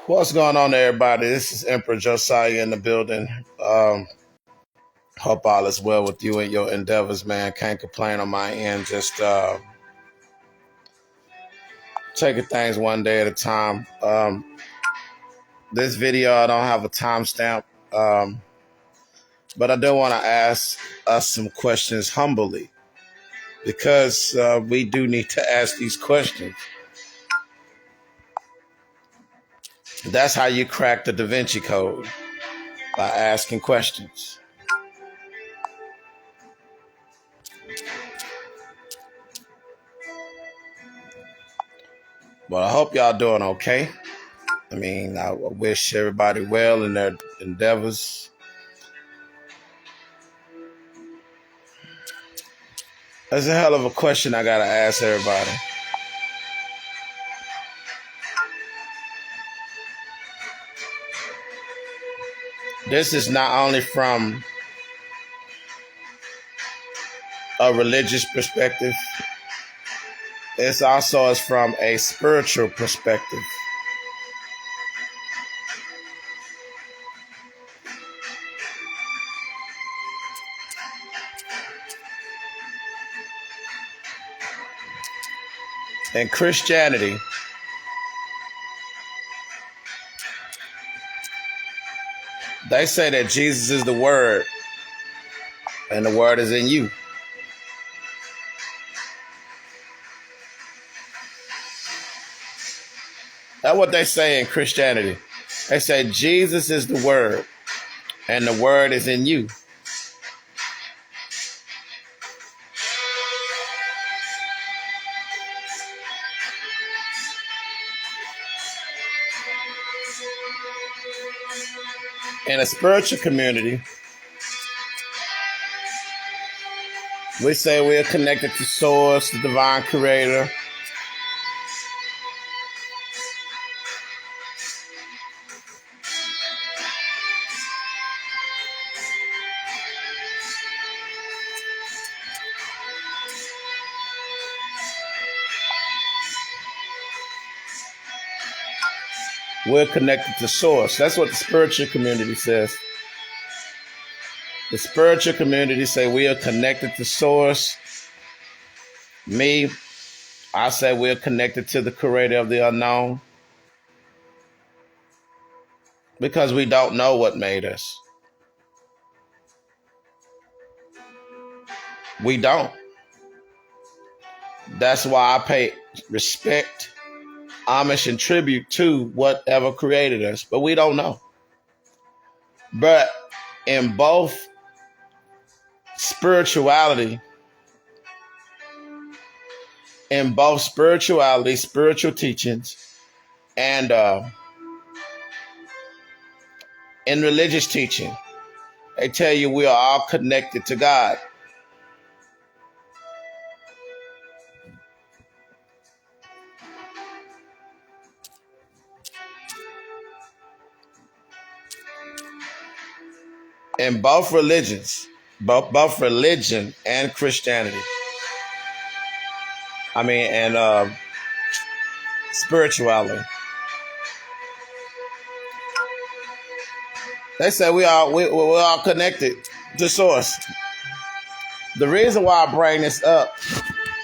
What's going on, everybody? This is Emperor Josiah in the building. Um, Hope all is well with you and your endeavors, man. Can't complain on my end. Just taking things one day at a time. This video, I don't have a timestamp, but I do want to ask us some questions humbly because we do need to ask these questions. That's how you crack the Da Vinci Code, by asking questions. But I hope y'all doing okay. I mean, I wish everybody well in their endeavors. That's a hell of a question I gotta ask everybody. This is not only from a religious perspective, it's also is from a spiritual perspective. In Christianity, they say that Jesus is the Word, and the Word is in you. That's what they say in Christianity. They say Jesus is the Word, and the Word is in you. In a spiritual community, we say we are connected to Source, the Divine Creator. We're connected to Source. That's what the spiritual community says. The spiritual community say we are connected to Source. Me, I say we're connected to the Creator of the unknown. Because we don't know what made us. We don't. That's why I pay respect, homage, and tribute to whatever created us. But we don't know. But in both spirituality, spiritual teachings, and in religious teaching, they tell you we are all connected to God. In both religions, both religion and Christianity. And spirituality. They say we're all connected to Source. The reason why I bring this up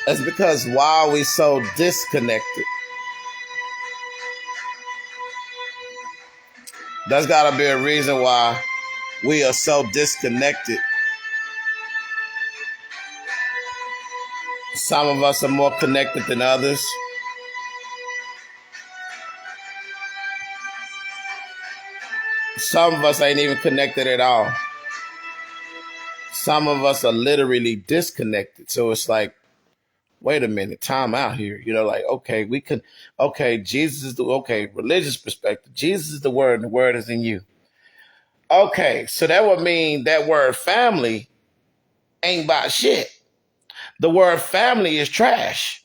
is because why are we so disconnected? There's got to be a reason why we are so disconnected. Some of us are more connected than others. Some of us ain't even connected at all. Some of us are literally disconnected. So it's like, wait a minute, time out here. Like, okay, Jesus is religious perspective. Jesus is the Word, and the Word is in you. Okay, so that would mean that word family ain't about shit. The word family is trash.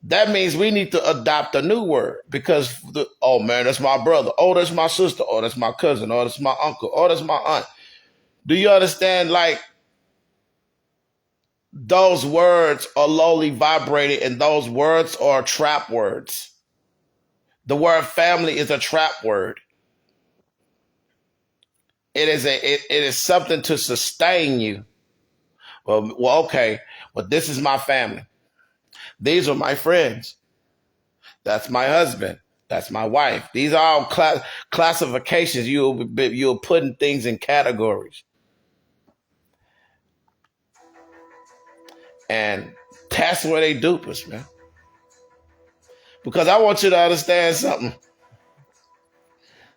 That means we need to adopt a new word because, oh man, that's my brother. Oh, that's my sister. Oh, that's my cousin. Oh, that's my uncle. Oh, that's my aunt. Do you understand? Like, those words are lowly vibrated and those words are trap words. The word family is a trap word. It is something to sustain you. Well, okay. Well, this is my family. These are my friends. That's my husband. That's my wife. These are all classifications. You're putting things in categories. And that's where they dupe us, man. Because I want you to understand something.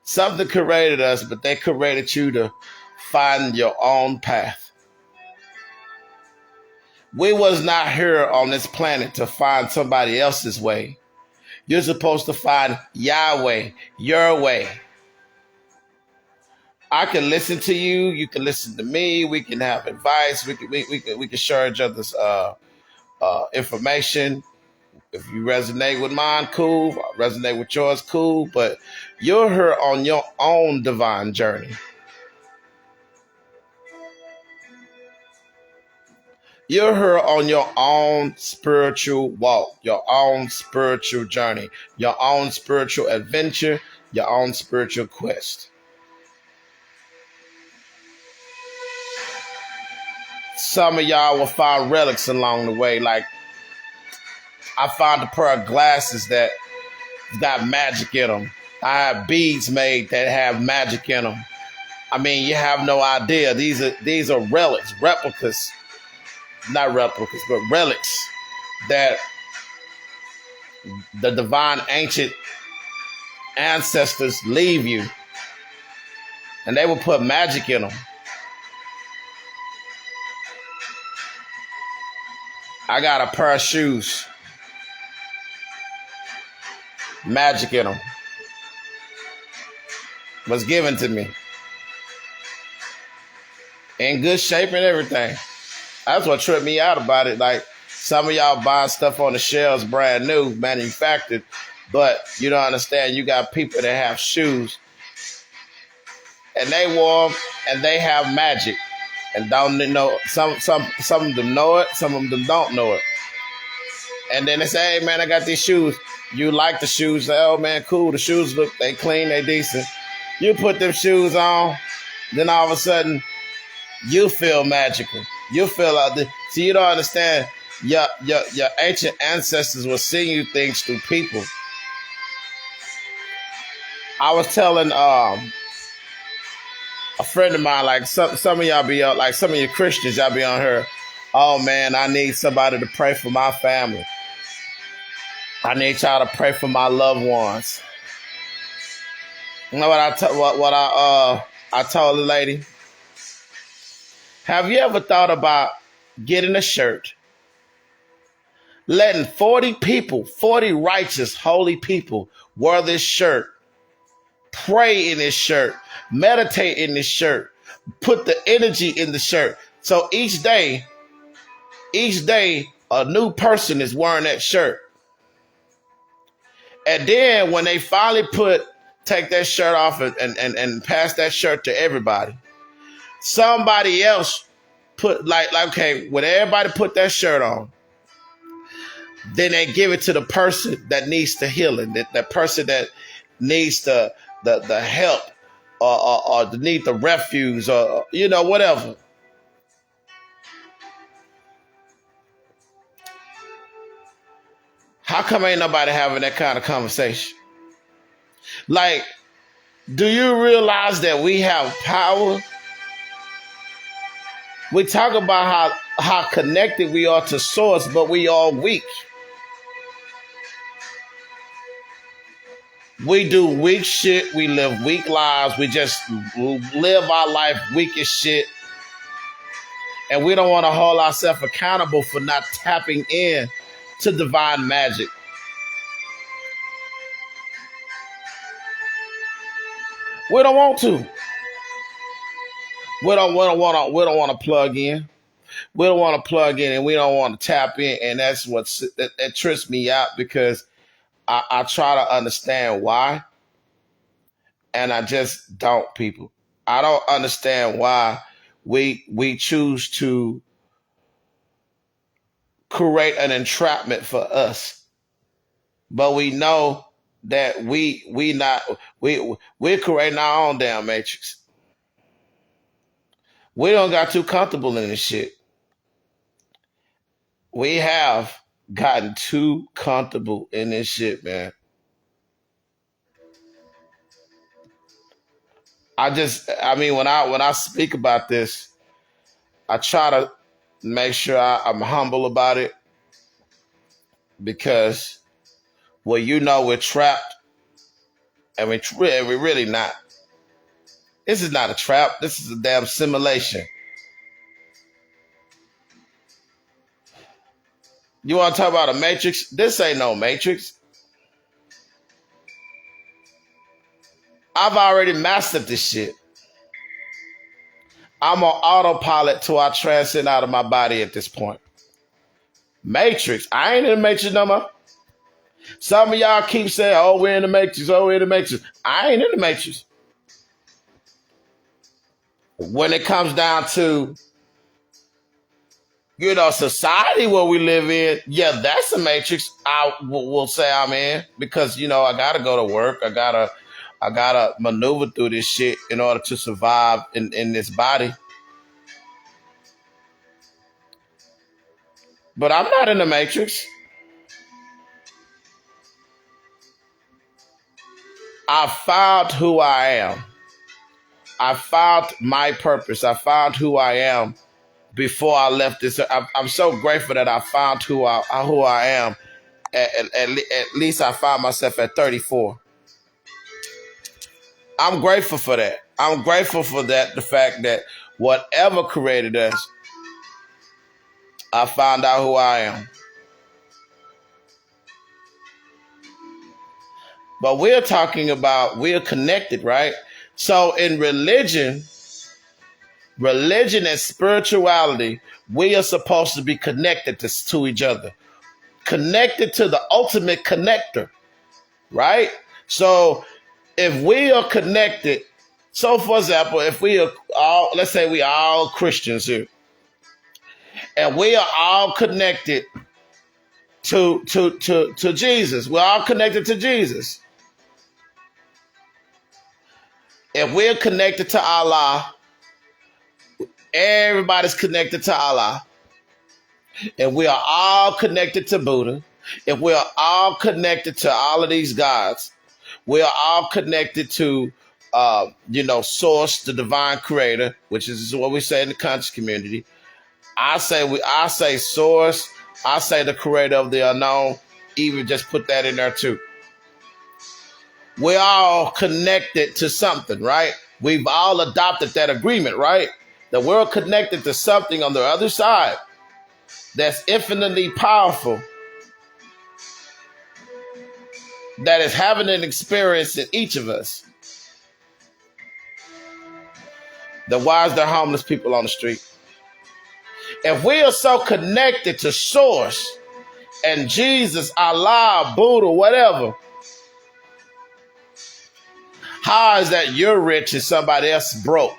Something created us, but they created you to find your own path. We was not here on this planet to find somebody else's way. You're supposed to find Yahweh, your way. I can listen to you. You can listen to me. We can have advice. We can share each other's information. If you resonate with mine, cool. If I resonate with yours, cool. But you're here on your own divine journey. You're here on your own spiritual walk, your own spiritual journey, your own spiritual adventure, your own spiritual quest. Some of y'all will find relics along the way. Like, I found a pair of glasses that got magic in them. I have beads made that have magic in them. I mean, you have no idea. These are relics, replicas. Not replicas, but relics that the divine ancient ancestors leave you. And they will put magic in them. I got a pair of shoes. Magic in them. Was given to me. In good shape and everything. That's what tripped me out about it. Like, some of y'all buying stuff on the shelves brand new, manufactured, but you don't understand. You got people that have shoes, and they wore them, and they have magic, and don't know. Some of them know it, some of them don't know it. And then they say, "Hey man, I got these shoes. You like the shoes? Oh man, cool. The shoes they clean, they decent. You put them shoes on, then all of a sudden, you feel magical. You feel like this. So you don't understand. Your ancient ancestors were seeing you things through people. I was telling a friend of mine, like some of y'all be on, like some of you Christians, y'all be on her. Oh man, I need somebody to pray for my family. I need y'all to pray for my loved ones. You know what I told the lady? Have you ever thought about getting a shirt, letting 40 people, 40 righteous, holy people wear this shirt, pray in this shirt, meditate in this shirt, put the energy in the shirt. So each day, a new person is wearing that shirt. And then when they finally take that shirt off and pass that shirt to everybody, somebody else put like okay, when everybody put that shirt on, then they give it to the person that needs the healing, that person that needs the help or need the refuge or whatever. How come ain't nobody having that kind of conversation? Like, do you realize that we have power? We talk about how connected we are to source, but we are weak. We do weak shit. We live weak lives. We just live our life weak as shit. And we don't want to hold ourselves accountable for not tapping in to divine magic. We don't want to. We don't want to plug in. We don't want to plug in, and we don't want to tap in, and that's that trips me out because I try to understand why, and I just don't. People, I don't understand why we choose to create an entrapment for us, but we know that we're creating our own damn matrix. We don't got too comfortable in this shit. We have gotten too comfortable in this shit, man. I mean, when I speak about this, I try to make sure I'm humble about it because, well, we're trapped, and we're really not. This is not a trap. This is a damn simulation. You want to talk about a matrix? This ain't no matrix. I've already mastered this shit. I'm on autopilot till I transcend out of my body at this point. Matrix. I ain't in the matrix no more. Some of y'all keep saying, oh, we're in the matrix. Oh, we're in the matrix. I ain't in the matrix. When it comes down to, society where we live in, yeah, that's a matrix. I will say I'm in because, I got to go to work. I gotta maneuver through this shit in order to survive in this body. But I'm not in the matrix. I found who I am. I found my purpose. I found who I am before I left this. I'm so grateful that I found who I am. At least I found myself at 34. I'm grateful for that. I'm grateful for that. The fact that whatever created us, I found out who I am. But we're talking about we're connected, right? So in religion and spirituality, we are supposed to be connected to each other, connected to the ultimate connector, right? So if we are connected, so for example, if we are all, let's say we are all Christians here, and we are all connected to Jesus, we're all connected to Jesus. If we're connected to Allah, everybody's connected to Allah. If we are all connected to Buddha, if we are all connected to all of these gods, we are all connected to, Source, the divine creator, which is what we say in the conscious community. I say Source. I say the creator of the unknown. Even just put that in there too. We're all connected to something, right? We've all adopted that agreement, right? That we're connected to something on the other side that's infinitely powerful, that is having an experience in each of us. Then why is there homeless people on the street? If we are so connected to Source and Jesus, Allah, Buddha, whatever, how is that you're rich and somebody else broke?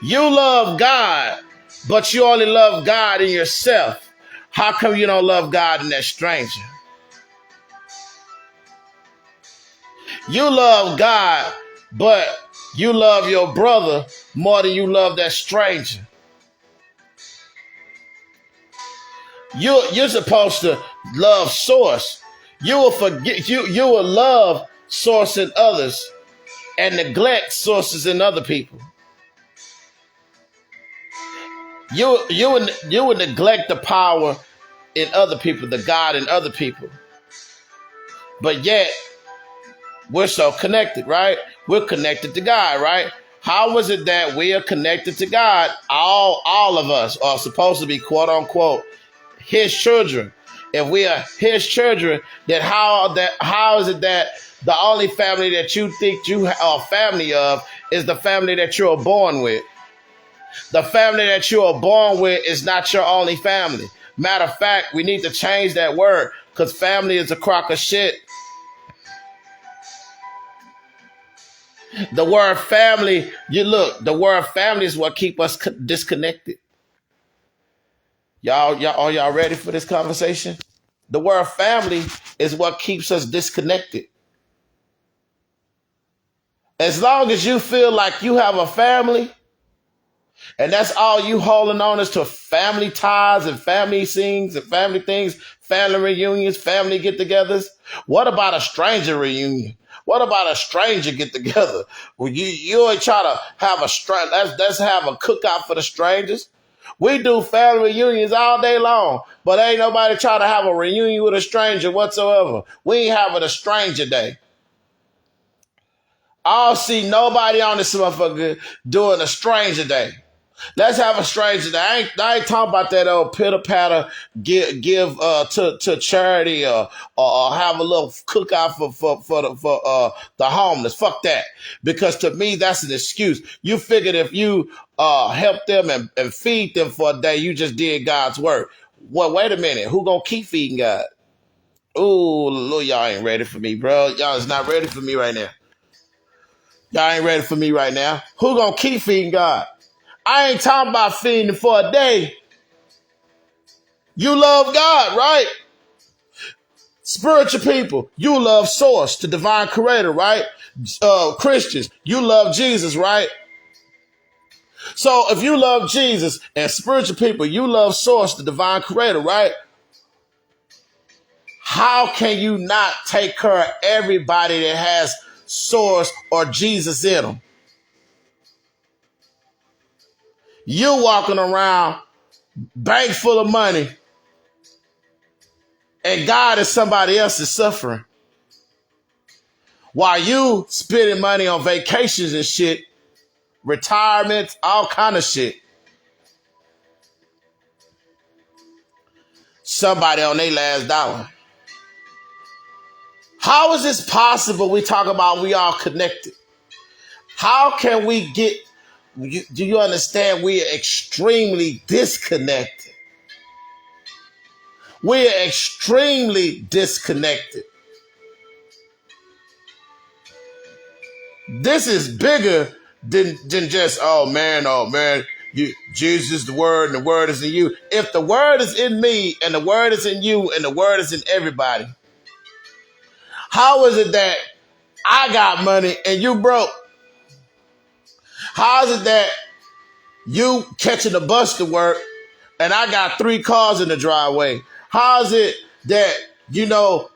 You love God, but you only love God in yourself. How come you don't love God in that stranger? You love God, but you love your brother more than you love that stranger. You're supposed to love Source. You will forget. You will love Source in others and neglect sources in other people. You would neglect the power in other people, the God in other people. But yet, we're so connected, right? We're connected to God, right? How is it that we are connected to God? All of us are supposed to be, quote unquote, His children. If we are His children, then how is it that the only family that you think you are a family of is the family that you are born with? The family that you are born with is not your only family. Matter of fact, we need to change that word because family is a crock of shit. The word family, the word family is what keep us disconnected. Y'all, are y'all ready for this conversation? The word family is what keeps us disconnected. As long as you feel like you have a family, and that's all you holding on is to family ties and family things and family things, family reunions, family get-togethers. What about a stranger reunion? What about a stranger get-together? Well, you ain't try to have a let's have a cookout for the strangers. We do family reunions all day long, but ain't nobody try to have a reunion with a stranger whatsoever. We ain't having a stranger day. I don't see nobody on this motherfucker doing a stranger day. Let's have a stranger day. I ain't talking about that old pitter patter give to charity or have a little cookout for the homeless. Fuck that. Because to me that's an excuse. You figured if you help them and feed them for a day, you just did God's work. Well, wait a minute. Who gonna keep feeding God? Ooh, Lord, y'all ain't ready for me, bro. Y'all is not ready for me right now. Y'all ain't ready for me right now. Who gonna keep feeding God? I ain't talking about feeding for a day. You love God, right? Spiritual people, you love Source, the divine creator, right? Christians, you love Jesus, right? So if you love Jesus and spiritual people, you love Source, the divine creator, right? How can you not take care of everybody that has Source or Jesus in them? You walking around bank full of money and God is somebody else's suffering. While you spending money on vacations and shit, retirement, all kind of shit. Somebody on their last dollar. How is this possible? We talk about we all connected. How can we get, do you understand we are extremely disconnected? We are extremely disconnected. This is bigger than just, oh man, Jesus is the word and the word is in you. If the word is in me and the word is in you and the word is in everybody, how is it that I got money and you broke? How is it that you catching the bus to work and I got 3 cars in the driveway? How is it that,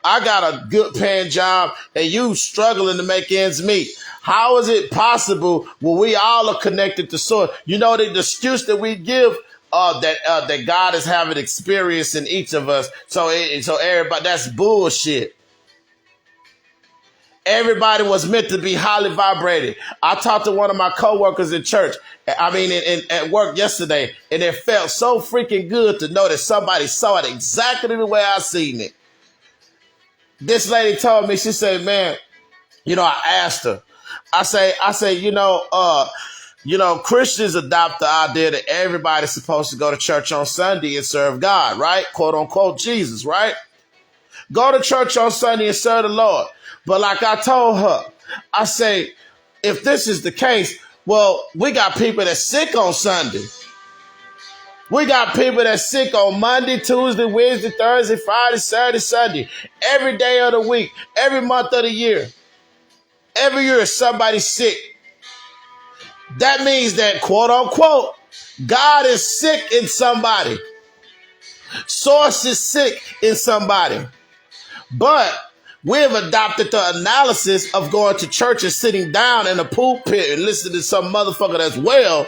I got a good paying job and you struggling to make ends meet? How is it possible when we all are connected to Source? The excuse that we give that God is having experience in each of us. So everybody, that's bullshit. Everybody was meant to be highly vibrated. I talked to one of my coworkers in church, at work yesterday, and it felt so freaking good to know that somebody saw it exactly the way I seen it. This lady told me, she said, man, I asked her, I say, Christians adopt the idea that everybody's supposed to go to church on Sunday and serve God, right? Quote unquote Jesus, right? Go to church on Sunday and serve the Lord. But like I told her, I say, if this is the case, well, we got people that's sick on Sunday. We got people that's sick on Monday, Tuesday, Wednesday, Thursday, Friday, Saturday, Sunday. Every day of the week, every month of the year. Every year somebody's sick. That means that, quote unquote, God is sick in somebody. Source is sick in somebody. But we have adopted the analysis of going to church and sitting down in a pulpit and listening to some motherfucker that's well.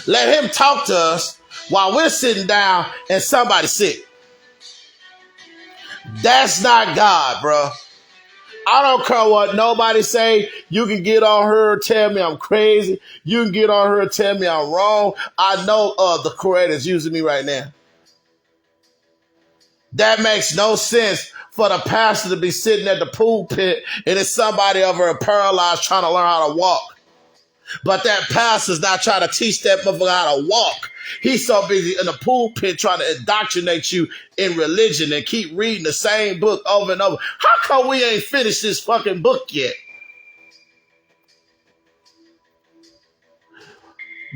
Let him talk to us while we're sitting down and somebody's sick. That's not God, bro. I don't care what nobody say. You can get on her and tell me I'm crazy. You can get on her and tell me I'm wrong. I know the creator's using me right now. That makes no sense for the pastor to be sitting at the pulpit and it's somebody over paralyzed trying to learn how to walk. But that pastor's not trying to teach that motherfucker how to walk. He's so busy in the pulpit trying to indoctrinate you in religion and keep reading the same book over and over. How come we ain't finished this fucking book yet?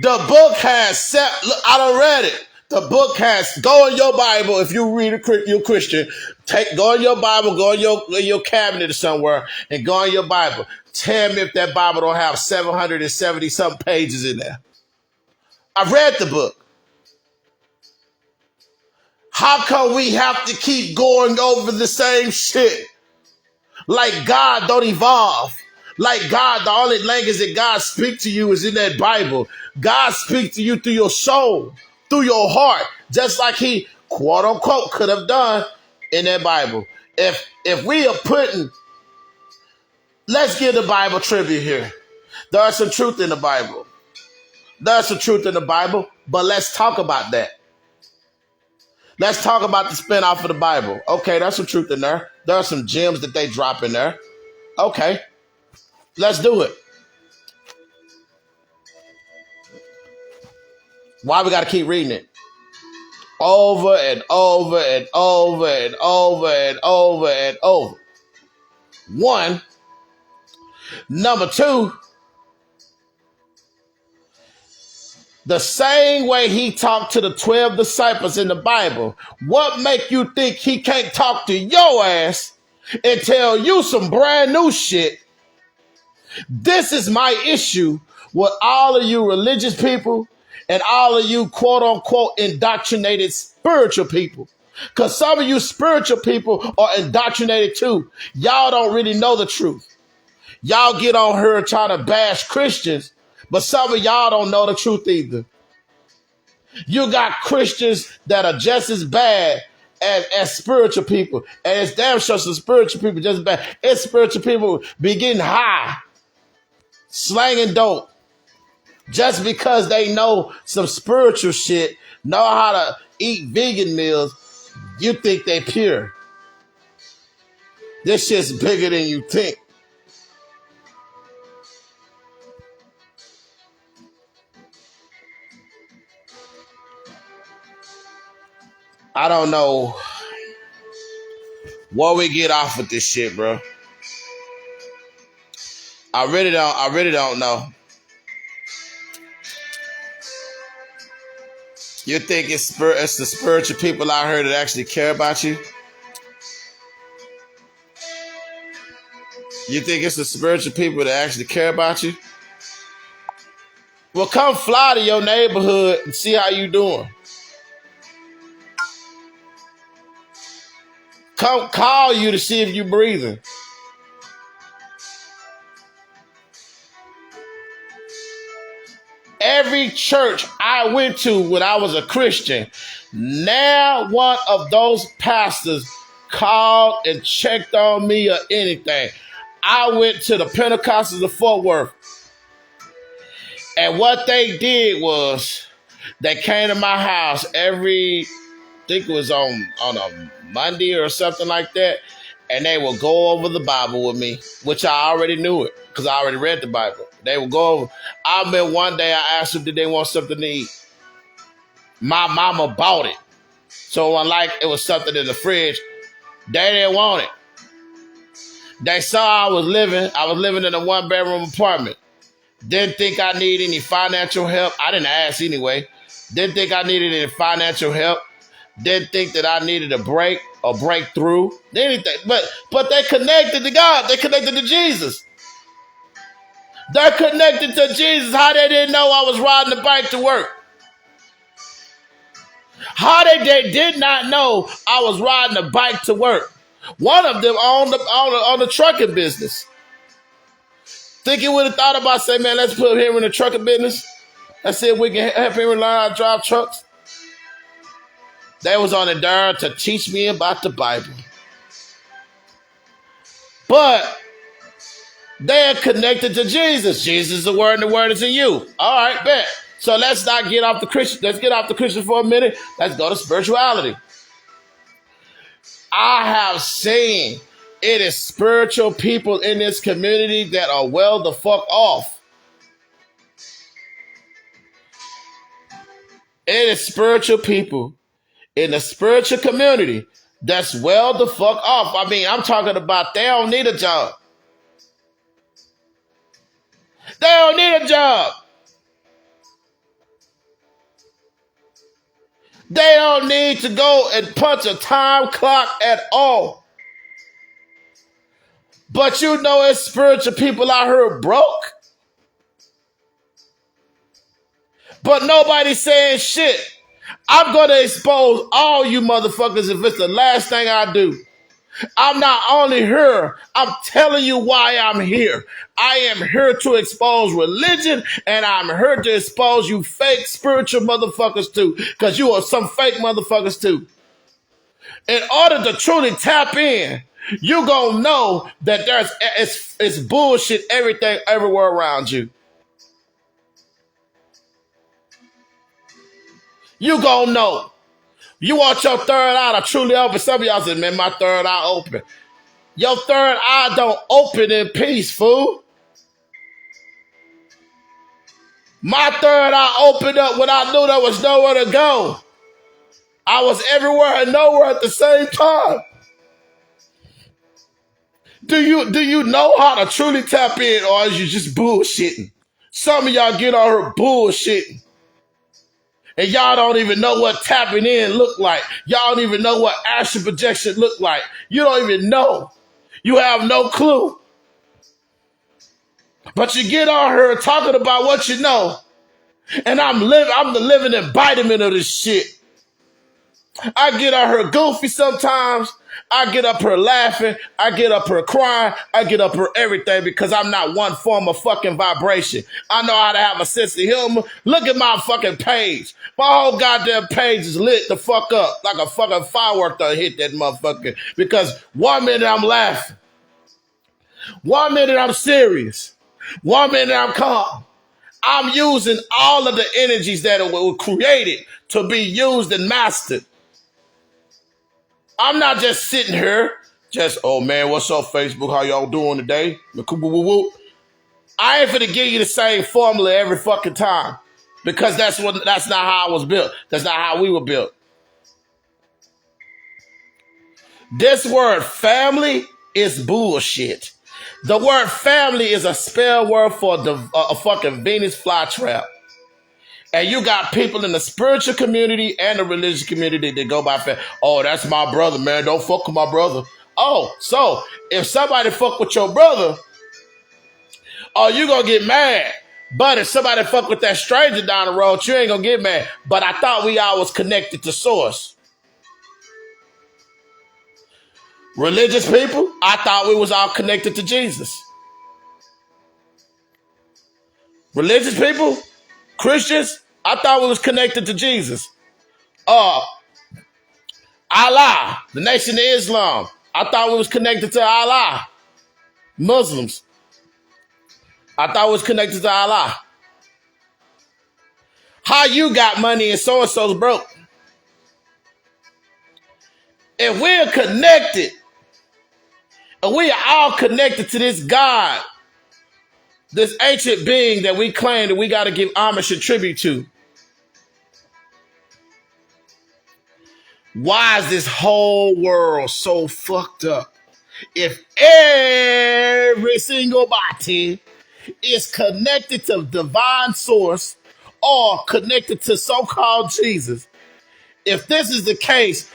The book has look, I done read it. The book has, go in your Bible. If you read you're Christian, go in your Bible, go in your cabinet or somewhere, and go in your Bible. Tell me if that Bible don't have 770 some pages in there. I've read the book. How come we have to keep going over the same shit? Like God don't evolve. Like God, the only language that God speaks to you is in that Bible. God speaks to you through your soul, through your heart, just like he, quote unquote, could have done in that Bible. If we are putting, let's get the Bible trivia here. There's some truth in the Bible. There's some truth in the Bible, but let's talk about that. Let's talk about the spin off of the Bible. Okay, there's some truth in there. There are some gems that they drop in there. Okay, let's do it. Why we got to keep reading it? Over and over and over and over and over and over. One. Number two, the same way he talked to the 12 disciples in the Bible, what make you think he can't talk to your ass and tell you some brand new shit? This is my issue with all of you religious people and all of you quote unquote indoctrinated spiritual people. Because some of you spiritual people are indoctrinated too. Y'all don't really know the truth. Y'all get on here trying to bash Christians, but some of y'all don't know the truth either. You got Christians that are just as bad as spiritual people. And it's damn sure some spiritual people just as bad. It's spiritual people be getting high, slanging dope, just because they know some spiritual shit, know how to eat vegan meals. You think they pure. This shit's bigger than you think. I don't know what we get off with this shit, bro. I really don't know. You think it's the spiritual people out here that actually care about you? You think it's the spiritual people that actually care about you? Well, come fly to your neighborhood and see how you doing. Come call you to see if you breathing. Every church I went to when I was a Christian, now one of those pastors called and checked on me or anything. I went to the Pentecostals of Fort Worth. And what they did was they came to my house every, I think it was on a Monday or something like that. And they would go over the Bible with me, which I already knew it because I already read the Bible. They would go over. I remember one day I asked them, did they want something to eat? My mama bought it. So unlike it was something in the fridge, they didn't want it. They saw I was living in a 1-bedroom apartment. Didn't think I needed any financial help. I didn't ask anyway. Didn't think I needed any financial help. Didn't think that I needed a break or breakthrough. Anything. But they connected to God. They connected to Jesus. They're connected to Jesus. How they didn't know I was riding the bike to work. How they did not know I was riding a bike to work. One of them on the trucking business. Think he would have thought about saying, man, let's put him in the trucking business. Let's see if we can help him learn how to drive trucks. They was on it there to teach me about the Bible. But they're connected to Jesus. Jesus is the word and the word is in you. All right, bet. So let's not get off the Christian. Let's get off the Christian for a minute. Let's go to spirituality. I have seen it is spiritual people in this community that are well the fuck off. It is spiritual people in the spiritual community that's well the fuck off. I mean, I'm talking about they don't need a job. They don't need a job. They don't need to go and punch a time clock at all. But you know, it's spiritual people out here broke. But nobody's saying shit. I'm going to expose all you motherfuckers if it's the last thing I do. I'm not only here, I'm telling you why I'm here. I am here to expose religion, and I'm here to expose you fake spiritual motherfuckers too, because you are some fake motherfuckers too. In order to truly tap in, you gonna know that it's bullshit everything everywhere around you. You gonna know. You want your third eye to truly open. Some of y'all say, man, my third eye open. Your third eye don't open in peace, fool. My third eye opened up when I knew there was nowhere to go. I was everywhere and nowhere at the same time. Do you know how to truly tap in, or is you just bullshitting? Some of y'all get on her bullshitting. And y'all don't even know what tapping in look like. Y'all don't even know what astral projection look like. You don't even know. You have no clue. But you get on her talking about what you know. And I'm the living embodiment of this shit. I get on her goofy sometimes. I get up her laughing. I get up her crying. I get up her everything because I'm not one form of fucking vibration. I know how to have a sense of humor. Look at my fucking page. My whole goddamn page is lit the fuck up like a fucking firework to hit that motherfucker. Because 1 minute I'm laughing. 1 minute I'm serious. 1 minute I'm calm. I'm using all of the energies that were created to be used and mastered. I'm not just sitting here, oh man, what's up, Facebook? How y'all doing today? I ain't finna give you the same formula every fucking time because that's not how I was built. That's not how we were built. This word family is bullshit. The word family is a spell word for a fucking Venus flytrap. And you got people in the spiritual community and the religious community that go by family. Oh, that's my brother, man. Don't fuck with my brother. Oh, so if somebody fuck with your brother, oh, you gonna get mad. But if somebody fuck with that stranger down the road, you ain't gonna get mad. But I thought we all was connected to source. Religious people, I thought we was all connected to Jesus. Religious people, Christians, I thought we was connected to Jesus. Allah, the Nation of Islam, I thought we was connected to Allah. Muslims, I thought we was connected to Allah. How you got money and so-and-so's broke? If we're connected, and we are all connected to this God, this ancient being that we claim that we got to give homage and tribute to, why is this whole world so fucked up? If every single body is connected to divine source or connected to so-called Jesus, if this is the case,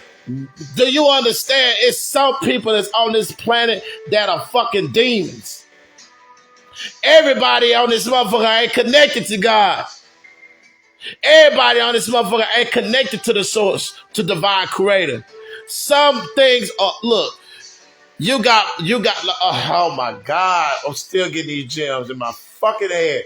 do you understand it's some people that's on this planet that are fucking demons? Everybody on this motherfucker ain't connected to God. Everybody on this motherfucker ain't connected to the source, to divine creator. Some things are, look, you got, oh my God, I'm still getting these gems in my fucking head.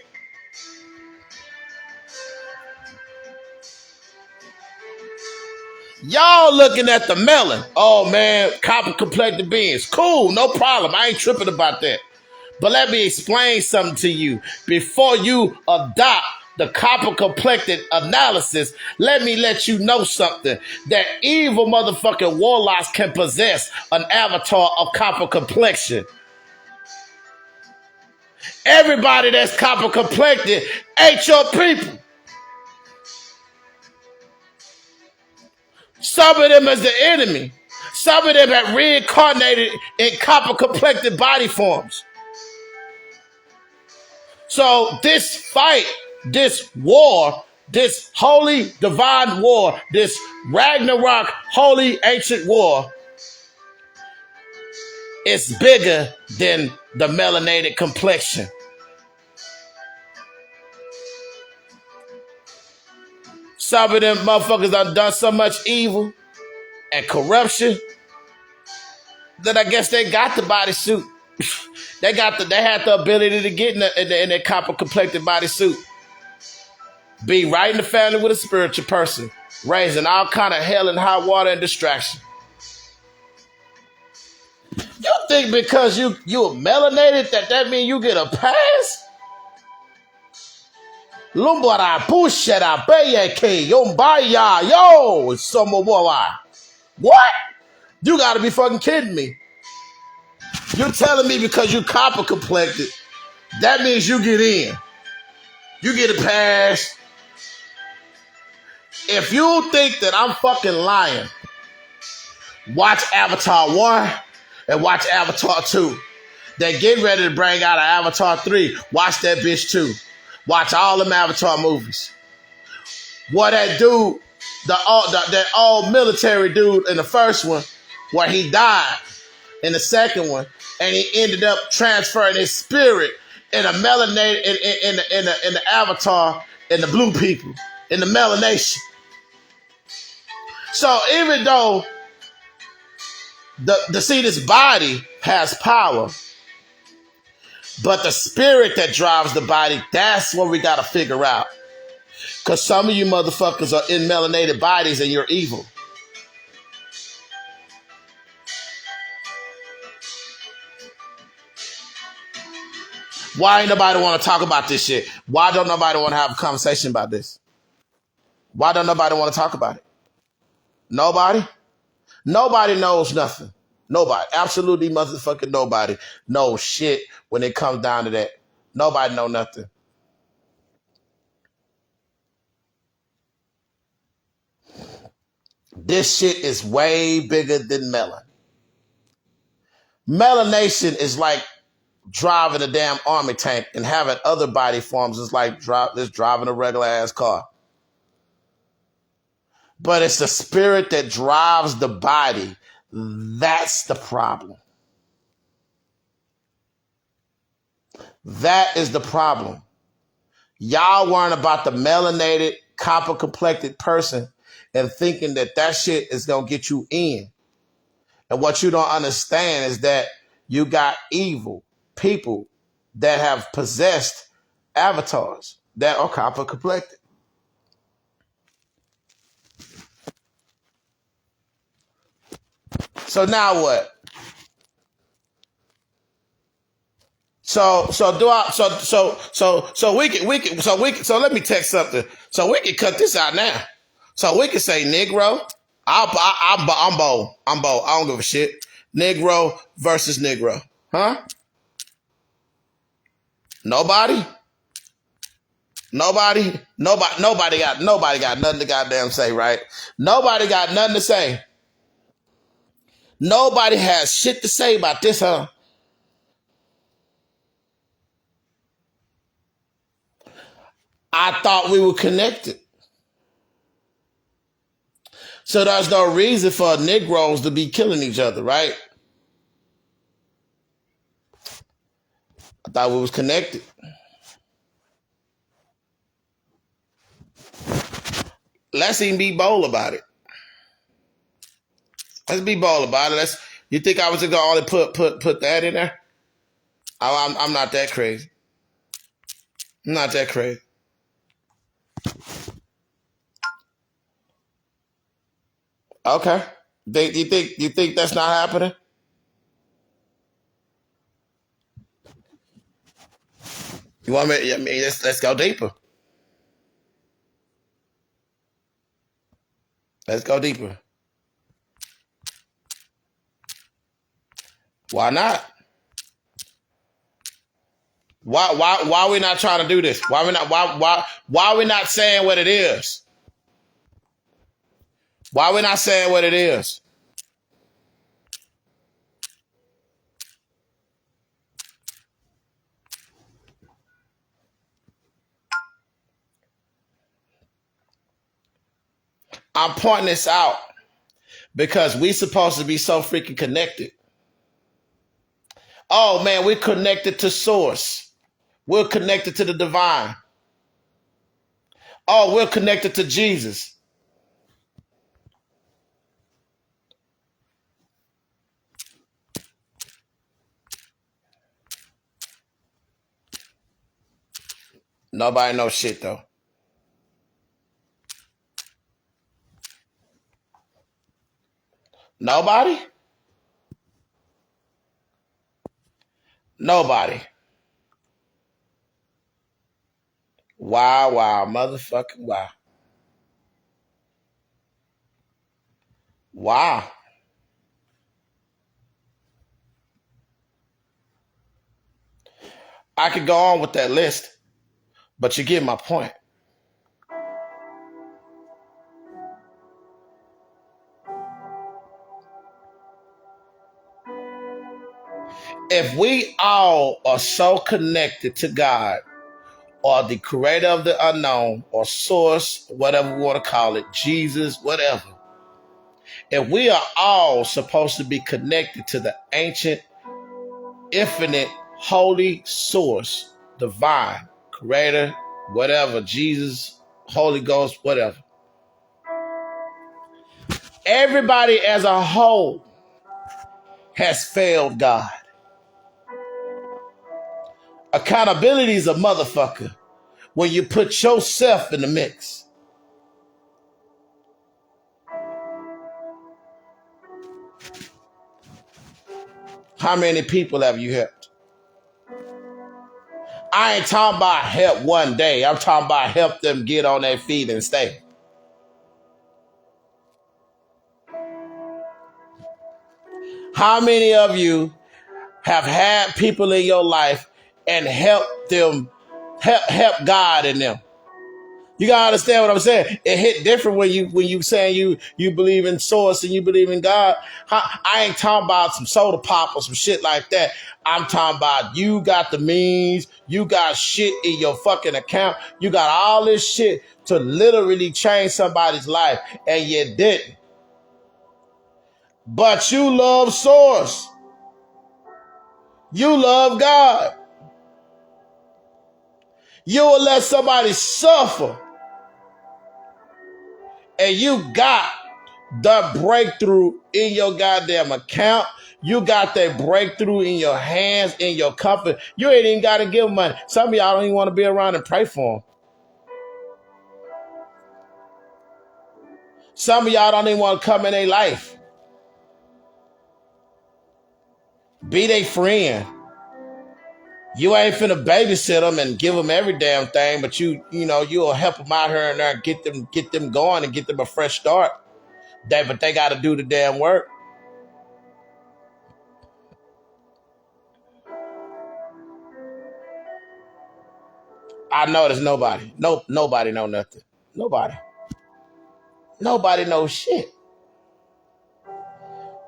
Y'all looking at the melon. Oh man, copper complected beings. Cool, no problem. I ain't tripping about that. But let me explain something to you. Before you adopt the copper complected analysis, let me let you know something. That evil motherfucking warlocks can possess an avatar of copper complexion. Everybody that's copper complected ain't your people. Some of them is the enemy. Some of them have reincarnated in copper complected body forms. So this fight, this war This holy divine war, this Ragnarok holy ancient war is bigger than the melanated complexion. Some of them motherfuckers done so much evil and corruption that I guess they got the bodysuit. They had the ability to get in that copper complected bodysuit. Be right in the family with a spiritual person, raising all kind of hell and hot water and distraction. You think because you melanated that means you get a pass? Lumbara pushera beyeke yombaya yo somowa. What? You gotta be fucking kidding me. You're telling me because you copper complected, that means you get in. You get a pass. If you think that I'm fucking lying, watch Avatar 1 and watch Avatar 2. They're getting ready to bring out an Avatar 3. Watch that bitch too. Watch all them Avatar movies. What that dude, that old military dude in the first one, where he died in the second one, and he ended up transferring his spirit in a melanated in the Avatar in the blue people in the melanation. So even though this body has power, but the spirit that drives the body, that's what we got to figure out. Because some of you motherfuckers are in melanated bodies and you're evil. Why ain't nobody want to talk about this shit? Why don't nobody want to have a conversation about this? Why don't nobody want to talk about it? Nobody? Nobody knows nothing. Nobody. Absolutely motherfucking nobody knows shit when it comes down to that. Nobody know nothing. This shit is way bigger than melon. Melanation is like driving a damn army tank, and having other body forms is like just driving a regular ass car. But it's the spirit that drives the body. That's the problem. That is the problem. Y'all worrying about the melanated, copper complected person and thinking that shit is going to get you in. And what you don't understand is that you got evil people that have possessed avatars that are copper complected. So now what? So let me text something. So we can cut this out now. So we can say Negro. I'm bold. I'm bold. I don't give a shit. Negro versus Negro. Huh? Nobody? Nobody got nothing to goddamn say, right? Nobody got nothing to say. Nobody has shit to say about this, huh? I thought we were connected. So there's no reason for Negroes to be killing each other, right? I thought we was connected. Let's even be bold about it. Let's be bold about it. You think I was just gonna only put that in there? I'm not that crazy. I'm not that crazy. Okay. You think that's not happening? You want me? I mean, let's go deeper. Let's go deeper. Why not? Why are we not trying to do this? Why are we not saying what it is? Why are we not saying what it is? I'm pointing this out because we supposed to be so freaking connected. Oh man, we're connected to source. We're connected to the divine. Oh, we're connected to Jesus. Nobody knows shit though. Nobody? Nobody. Wow, wow, motherfucking wow. Wow. I could go on with that list, but you get my point. If we all are so connected to God, or the creator of the unknown, or source, whatever we want to call it, Jesus, whatever, if we are all supposed to be connected to the ancient, infinite, holy source, divine, creator, whatever, Jesus, Holy Ghost, whatever, everybody as a whole has failed God. Accountability is a motherfucker when you put yourself in the mix. How many people have you helped? I ain't talking about help one day. I'm talking about help them get on their feet and stay. How many of you have had people in your life and helped them, help God in them? You gotta understand what I'm saying. It hit different when you saying you believe in source and you believe in God. I ain't talking about some soda pop or some shit like that. I'm talking about you got the means, you got shit in your fucking account, you got all this shit to literally change somebody's life, and you didn't. But you love source. You love God. You will let somebody suffer, and you got the breakthrough in your goddamn account. You got that breakthrough in your hands, in your comfort. You ain't even got to give them money. Some of y'all don't even want to be around and pray for them. Some of y'all don't even want to come in their life. Be their friend. You ain't finna babysit them and give them every damn thing, but you'll help them out here and there and get them going and get them a fresh start. But they got to do the damn work. I know there's nobody. Nobody know nothing. Nobody. Nobody knows shit.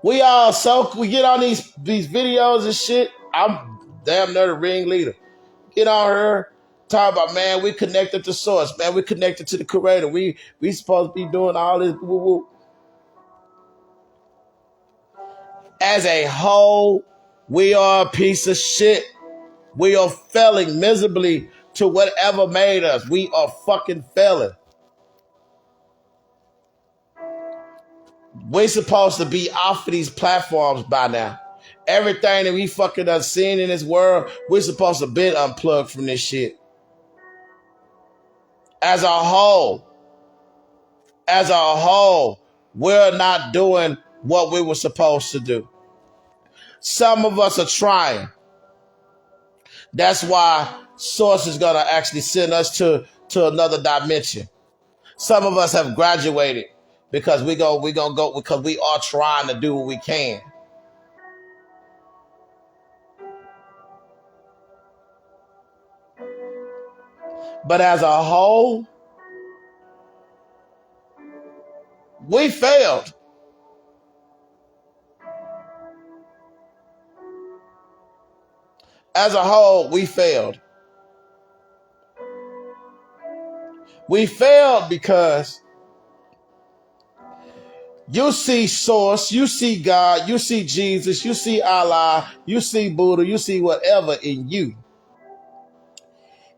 We get on these videos and shit. I'm damn near the ringleader. Get on her, talk about, man, we connected to source, man, we connected to the creator. We supposed to be doing all this woo woo. As a whole, we are a piece of shit. We are failing miserably to whatever made us. We are fucking failing. We're supposed to be off of these platforms by now. Everything that we fucking done seen in this world, we're supposed to be unplugged from this shit. As a whole, we're not doing what we were supposed to do. Some of us are trying. That's why Source is going to actually send us to another dimension. Some of us have graduated because we gonna go because we are trying to do what we can. But as a whole, we failed. As a whole, we failed. We failed because You see Source, you see God, you see Jesus, you see Allah, you see Buddha, you see whatever in you.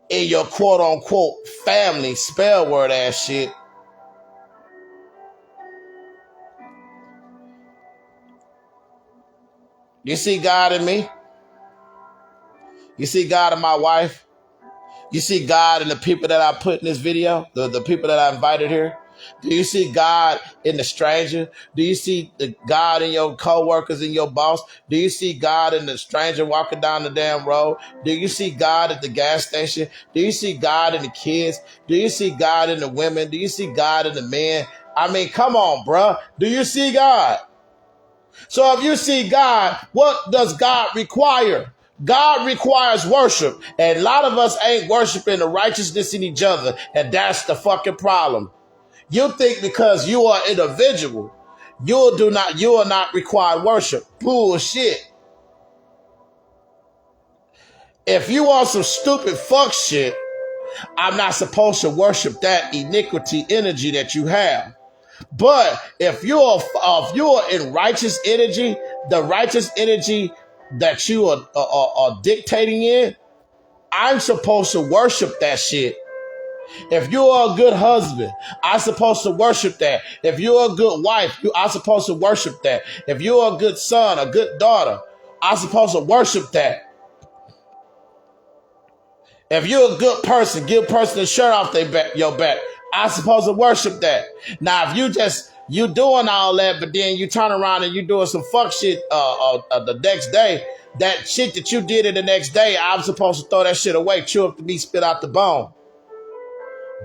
In your quote unquote family, spell word ass shit. You see God in me? You see God in my wife? You see God in the people that I put in this video? The people that I invited here? Do you see God in the stranger? Do you see the God in your co-workers and your boss? Do you see God in the stranger walking down the damn road? Do you see God at the gas station? Do you see God in the kids? Do you see God in the women? Do you see God in the men? I mean, come on, bruh. Do you see God? So if you see God, what does God require? God requires worship. And a lot of us ain't worshiping the righteousness in each other. And that's the fucking problem. You think because you are an individual, you are not required worship. Bullshit. If you want some stupid fuck shit, I'm not supposed to worship that iniquity energy that you have. But if you're in righteous energy, the righteous energy that you are dictating in, I'm supposed to worship that shit. If you're a good husband, I'm supposed to worship that. If you're a good wife, I'm supposed to worship that. If you're a good son, a good daughter, I'm supposed to worship that. If you're a good person, give a person a shirt off your back, I'm supposed to worship that. Now, if you doing all that, but then you turn around and you doing some fuck shit the next day, that shit that you did in the next day, I'm supposed to throw that shit away, chew up to be spit out the bone.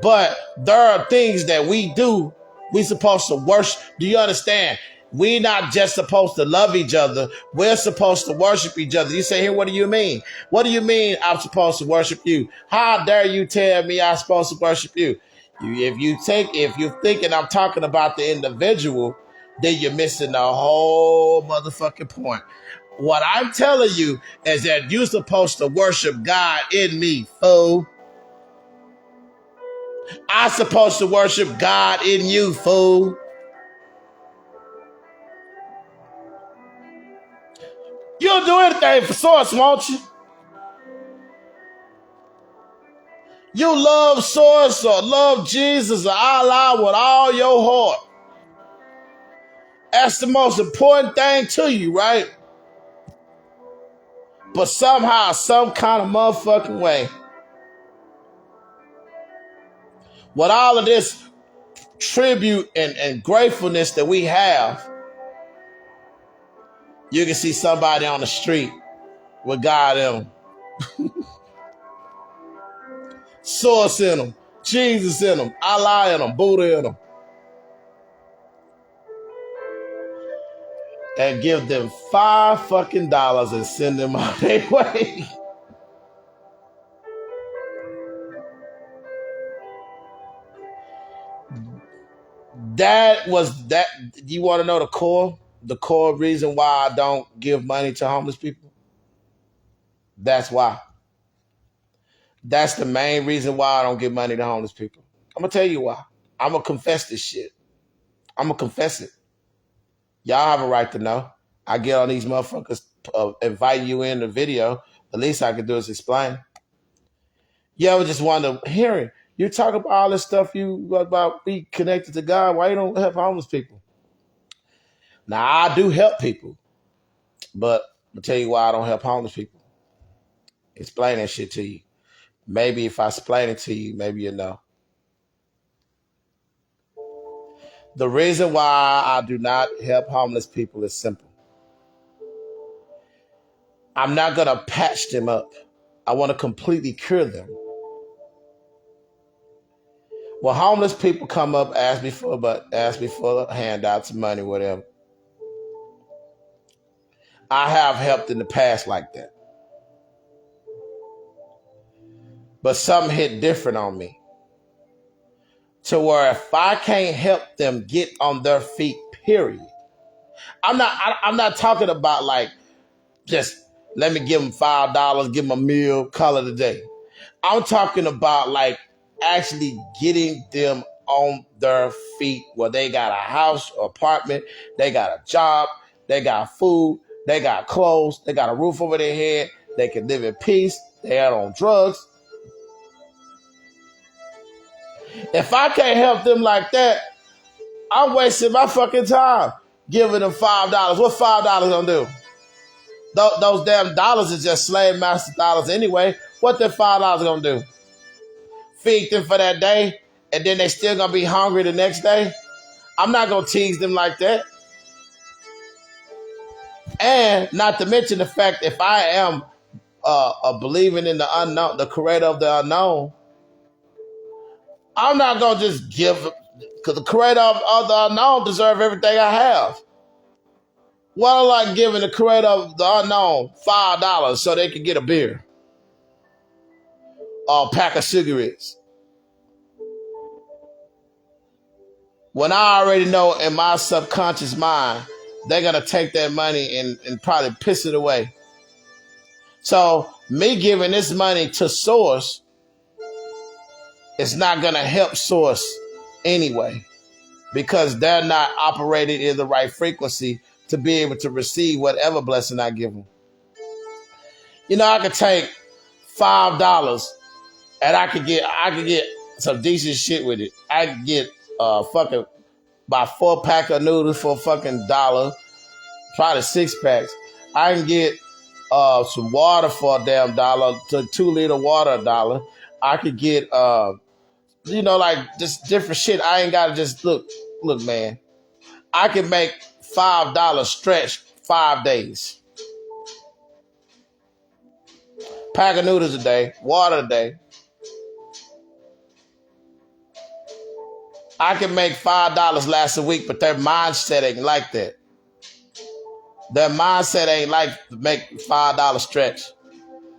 But there are things that we do, we supposed to worship. Do you understand? We're not just supposed to love each other. We're supposed to worship each other. You say, here, what do you mean? What do you mean I'm supposed to worship you? How dare you tell me I'm supposed to worship you? If you're thinking I'm talking about the individual, then you're missing the whole motherfucking point. What I'm telling you is that you're supposed to worship God in me, fool. I'm supposed to worship God in you, fool. You'll do anything for Source, won't you? You love Source or love Jesus or Allah with all your heart. That's the most important thing to you, right? But somehow, some kind of motherfucking way, with all of this tribute and gratefulness that we have, you can see somebody on the street with God in them. Source in them. Jesus in them. Allah in them. Buddha in them. And give them $5 and send them on their way. That was that. You want to know the core? The core reason why I don't give money to homeless people? That's why. That's the main reason why I don't give money to homeless people. I'm going to tell you why. I'm going to confess this shit. I'm going to confess it. Y'all have a right to know. I get on these motherfuckers invite you in the video. The least I can do is explain. You ever just wonder, hearing you talk about all this stuff about be connected to God, why you don't help homeless people? Now, I do help people, but I'll tell you why I don't help homeless people. Explain that shit to you. Maybe if I explain it to you, maybe you know. The reason why I do not help homeless people is simple. I'm not going to patch them up. I want to completely cure them. Well, homeless people come up, ask me for handouts, money, whatever. I have helped in the past like that. But something hit different on me. To where if I can't help them get on their feet, period. I'm not talking about like just let me give them $5, give them a meal, call it a day. I'm talking about like actually getting them on their feet, where they got a house, or apartment, they got a job, they got food, they got clothes, they got a roof over their head, they can live in peace, they ain't on drugs. If I can't help them like that, I'm wasting my fucking time giving them $5. What $5 gonna do? Those damn dollars is just slave master dollars anyway. What that $5 gonna do? Feed them for that day, and then they still gonna be hungry the next day? I'm not gonna tease them like that. And not to mention the fact, if I am believing in the unknown, the creator of the unknown, I'm not gonna just give, because the creator of the unknown deserve everything I have. What I like giving the creator of the unknown $5 so they can get a beer or a pack of cigarettes, when I already know in my subconscious mind they're gonna take that money and probably piss it away. So me giving this money to Source is not gonna help Source anyway, because they're not operating in the right frequency to be able to receive whatever blessing I give them. You know, I could take $5 and I could get some decent shit with it. I could get fucking about 4-pack of noodles for a fucking $1, probably 6 packs. I can get some water for a damn $1, to 2-liter water $1. I could get like just different shit. I ain't gotta just look, man. I can make $5 stretch 5 days. Pack of noodles a day, water a day. I can make $5 last a week, but their mindset ain't like that. Their mindset ain't like to make $5 stretch.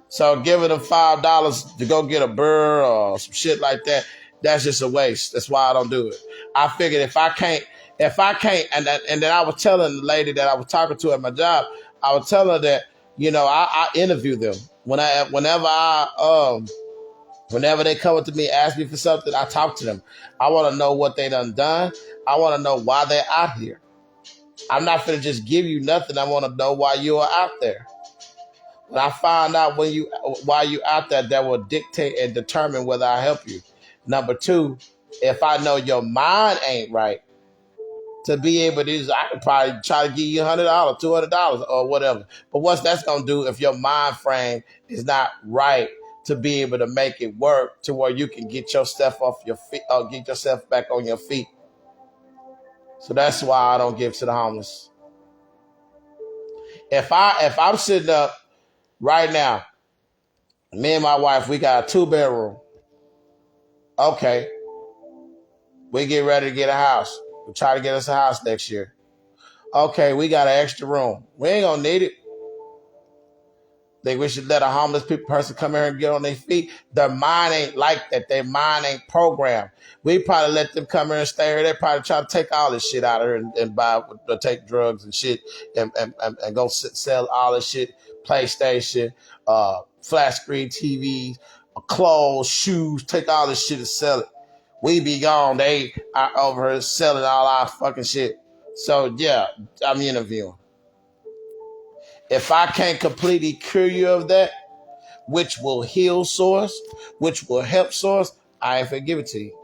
So giving them $5 to go get a burr or some shit like that, that's just a waste. That's why I don't do it. I figured if I can't, and then I was telling the lady that I was talking to at my job, I was telling her that, I interview them. Whenever they come up to me, ask me for something, I talk to them. I want to know what they done. I want to know why they're out here. I'm not going to just give you nothing. I want to know why you are out there. When I find out why you out there, that will dictate and determine whether I help you. Number 2, if I know your mind ain't right, to be able to, I could probably try to give you $100, $200, or whatever. But what's that's going to do if your mind frame is not right to be able to make it work to where you can get yourself off your feet, or get yourself back on your feet? So that's why I don't give to the homeless. If I'm sitting up right now, me and my wife, we got a 2-bedroom. Okay. We get ready to get a house. We try to get us a house next year. Okay, we got an extra room. We ain't gonna need it. Think we should let a homeless person come here and get on their feet? Their mind ain't like that. Their mind ain't programmed. We probably let them come here and stay here. They probably try to take all this shit out of her and buy, take drugs and shit and go sell all this shit, PlayStation, flat screen TVs, clothes, shoes, take all this shit and sell it. We be gone. They are over here selling all our fucking shit. So yeah, I'm interviewing. If I can't completely cure you of that, which will heal Source, which will help Source, I ain't finna give it to you.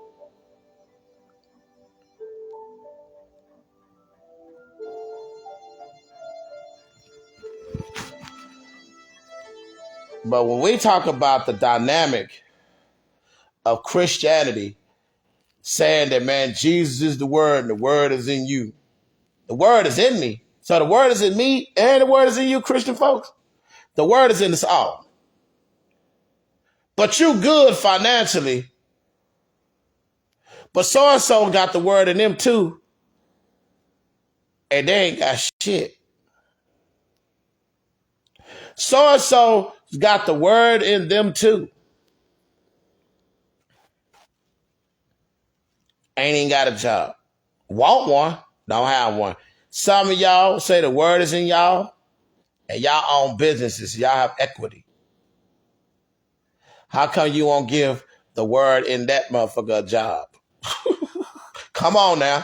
But when we talk about the dynamic of Christianity, saying that, man, Jesus is the Word and the Word is in you. The Word is in me. So the Word is in me and the Word is in you, Christian folks. The Word is in us all. But you good financially. But so-and-so got the Word in them too. And they ain't got shit. So-and-so got the Word in them too. Ain't even got a job. Want one, don't have one. Some of y'all say the Word is in y'all, and y'all own businesses. Y'all have equity. How come you won't give the Word in that motherfucker a job? Come on now.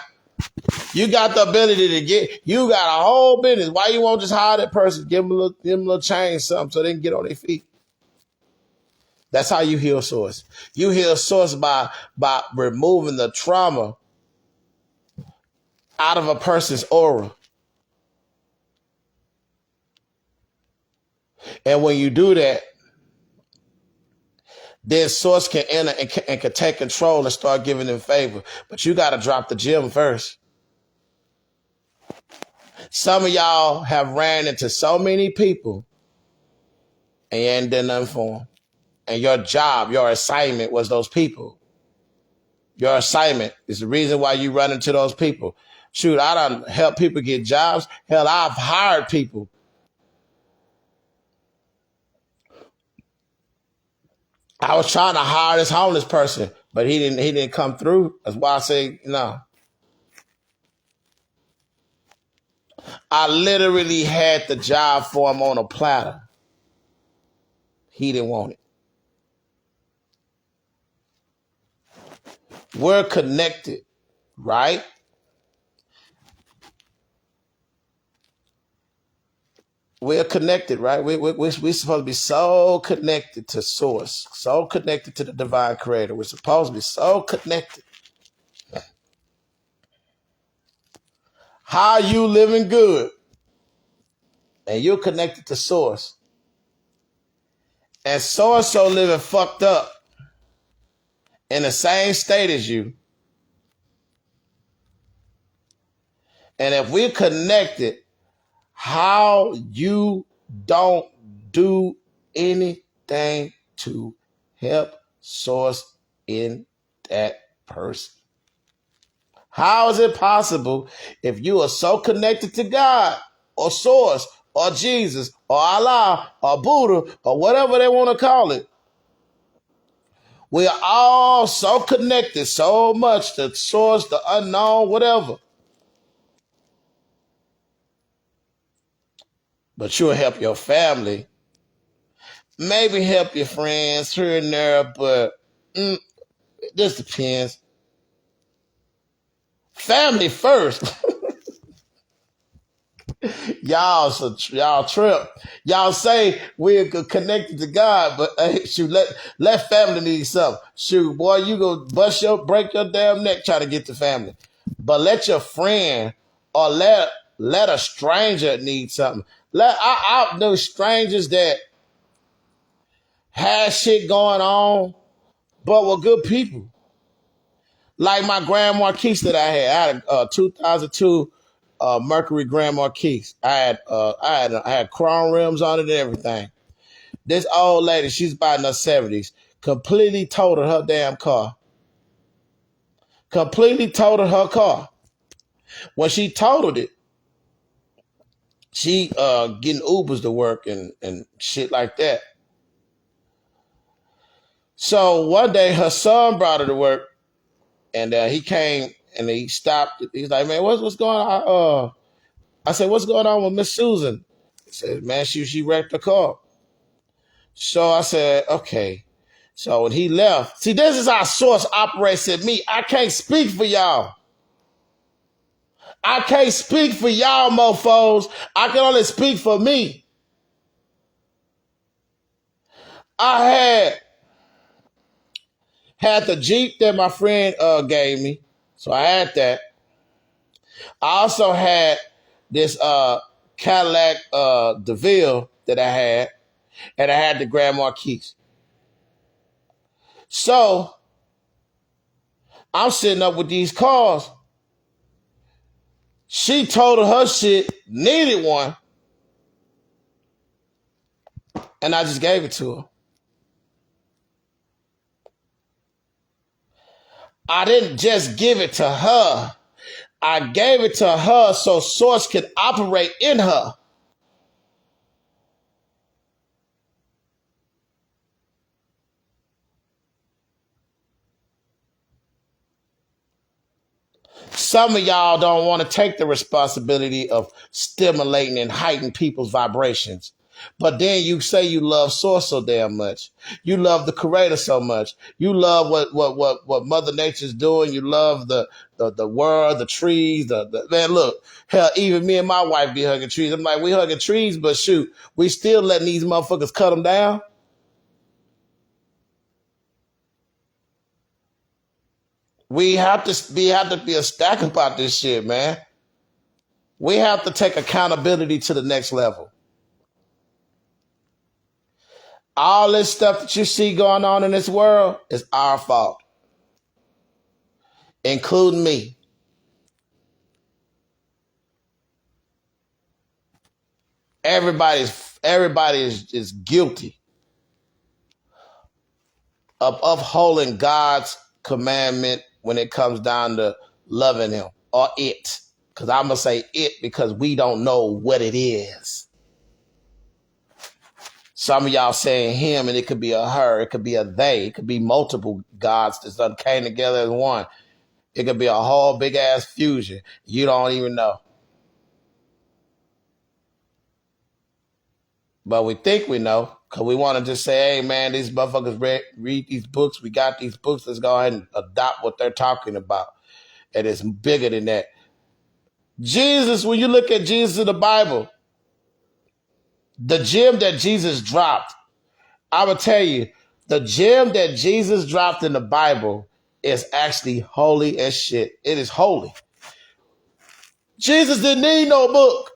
You got the ability to you got a whole business. Why you won't just hire that person, give them a little change, something so they can get on their feet? That's how you heal source. You heal source by removing the trauma out of a person's aura. And when you do that, then source can enter and can take control and start giving them favor. But you got to drop the gem first. Some of y'all have ran into so many people and you ain't done nothing for them. And your job, your assignment was those people. Your assignment is the reason why you run into those people. Shoot, I done help people get jobs. Hell, I've hired people. I was trying to hire this homeless person, but he didn't come through. That's why I say no. I literally had the job for him on a platter. He didn't want it. We're connected, right? We're connected, right? We're supposed to be so connected to source, so connected to the divine creator. We're supposed to be so connected. How you living good? And you're connected to source. And so living fucked up in the same state as you. And if we're connected, how you don't do anything to help source in that person. How is it possible if you are so connected to God or source or Jesus or Allah or Buddha or whatever they want to call it? We are all so connected so much to source, the unknown, whatever. But you'll help your family. Maybe help your friends here and there, but it just depends. Family first. y'all trip. Y'all say we're connected to God, but shoot, let family need something. Shoot, boy, you go break your damn neck trying to get to family. But let your friend or let a stranger need something. I know strangers that had shit going on, but were good people. Like my Grand Marquis that I had a 2002 Mercury Grand Marquis. I had chrome rims on it and everything. This old lady, she's about in her 70s, completely totaled her damn car. Completely totaled her car. When she totaled it, she getting Ubers to work and shit like that. So one day her son brought her to work, and he came and he stopped. He's like, man, what's going on? I said, what's going on with Miss Susan? He said, man, she wrecked her car. So I said, okay. So when he left, see, this is how source operates at me. I can't speak for y'all. I can't speak for y'all mofos. I can only speak for me. I had the Jeep that my friend gave me. So I had that. I also had this Cadillac DeVille that I had. And I had the Grand Marquis. So I'm sitting up with these cars. She told her shit, needed one. And I just gave it to her. I didn't just give it to her. I gave it to her so source could operate in her. Some of y'all don't want to take the responsibility of stimulating and heightening people's vibrations. But then you say you love Source so damn much. You love the Creator so much. You love what Mother Nature's doing. You love the world, the trees. Man, look, hell, even me and my wife be hugging trees. I'm like, we hugging trees, but shoot, we still letting these motherfuckers cut them down. We have to be a stack about this shit, man. We have to take accountability to the next level. All this stuff that you see going on in this world is our fault, including me. Everybody is guilty of upholding God's commandment when it comes down to loving him, or it. Because I'm going to say it because we don't know what it is. Some of y'all saying him, and it could be a her, it could be a they, it could be multiple gods that done came together as one. It could be a whole big ass fusion. You don't even know. But we think we know, because we want to just say, hey, man, these motherfuckers read these books. We got these books. Let's go ahead and adopt what they're talking about. And it's bigger than that. Jesus, when you look at Jesus in the Bible, the gem that Jesus dropped, I will tell you, the gem that Jesus dropped in the Bible is actually holy as shit. It is holy. Jesus didn't need no book.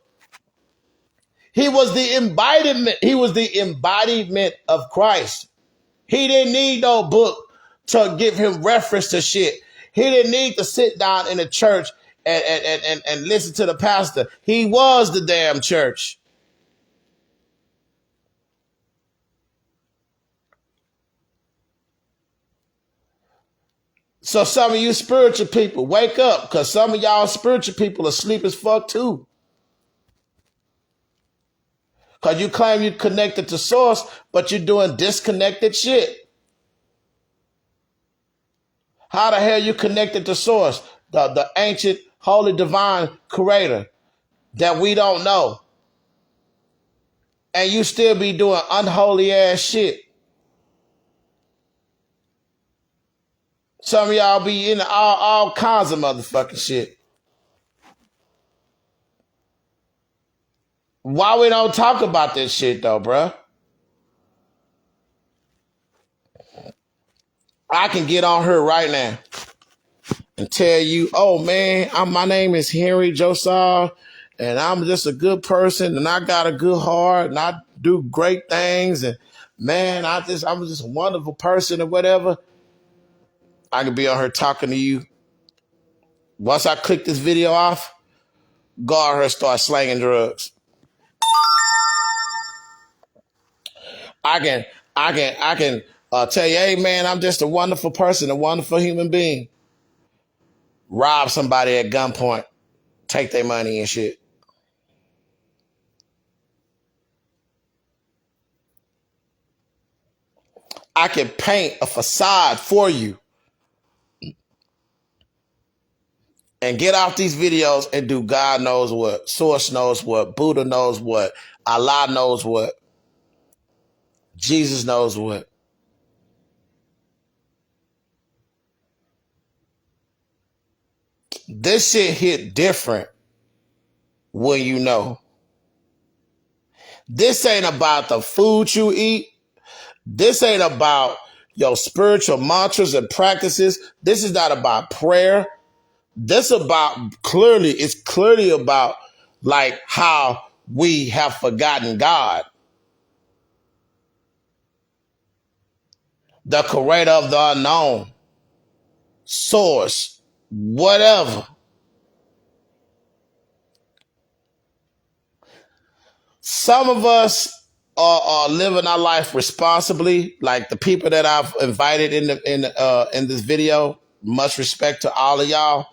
He was the embodiment. He was the embodiment of Christ. He didn't need no book to give him reference to shit. He didn't need to sit down in the church and listen to the pastor. He was the damn church. So some of you spiritual people, wake up, because some of y'all spiritual people are asleep as fuck too. Because you claim you're connected to Source, but you're doing disconnected shit. How the hell you connected to Source, the ancient, holy, divine creator that we don't know? And you still be doing unholy ass shit. Some of y'all be in all kinds of motherfucking shit. Why we don't talk about this shit though, bruh? I can get on her right now and tell you, oh man, my name is Henry Josiah, and I'm just a good person, and I got a good heart, and I do great things, and man, I'm just a wonderful person or whatever. I can be on her talking to you. Once I click this video off, go on her and start slanging drugs. I can tell you, hey man, I'm just a wonderful person, a wonderful human being. Rob somebody at gunpoint, take their money and shit. I can paint a facade for you and get off these videos and do God knows what, Source knows what, Buddha knows what, Allah knows what, Jesus knows what. This shit hit different when you know. This ain't about the food you eat. This ain't about your spiritual mantras and practices. This is not about prayer. It's clearly about like how we have forgotten God, the creator of the unknown, Source, whatever. Some of us are living our life responsibly, like the people that I've invited in this video. Much respect to all of y'all.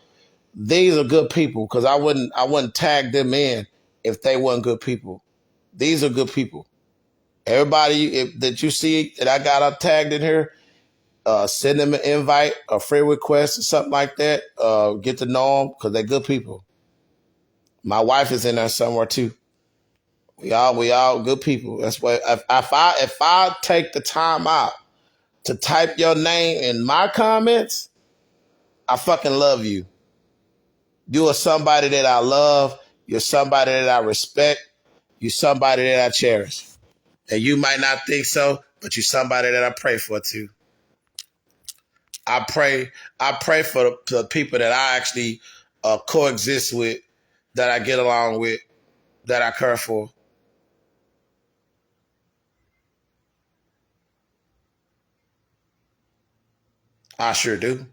These are good people, because I wouldn't tag them in if they weren't good people. These are good people. Everybody that you see that I got tagged in here, send them an invite, a friend request, or something like that. Get to know them, because they're good people. My wife is in there somewhere too. We all good people. That's why if I take the time out to type your name in my comments, I fucking love you. You are somebody that I love. You're somebody that I respect. You're somebody that I cherish. And you might not think so, but you're somebody that I pray for too. I pray for the people that I actually coexist with, that I get along with, that I care for. I sure do.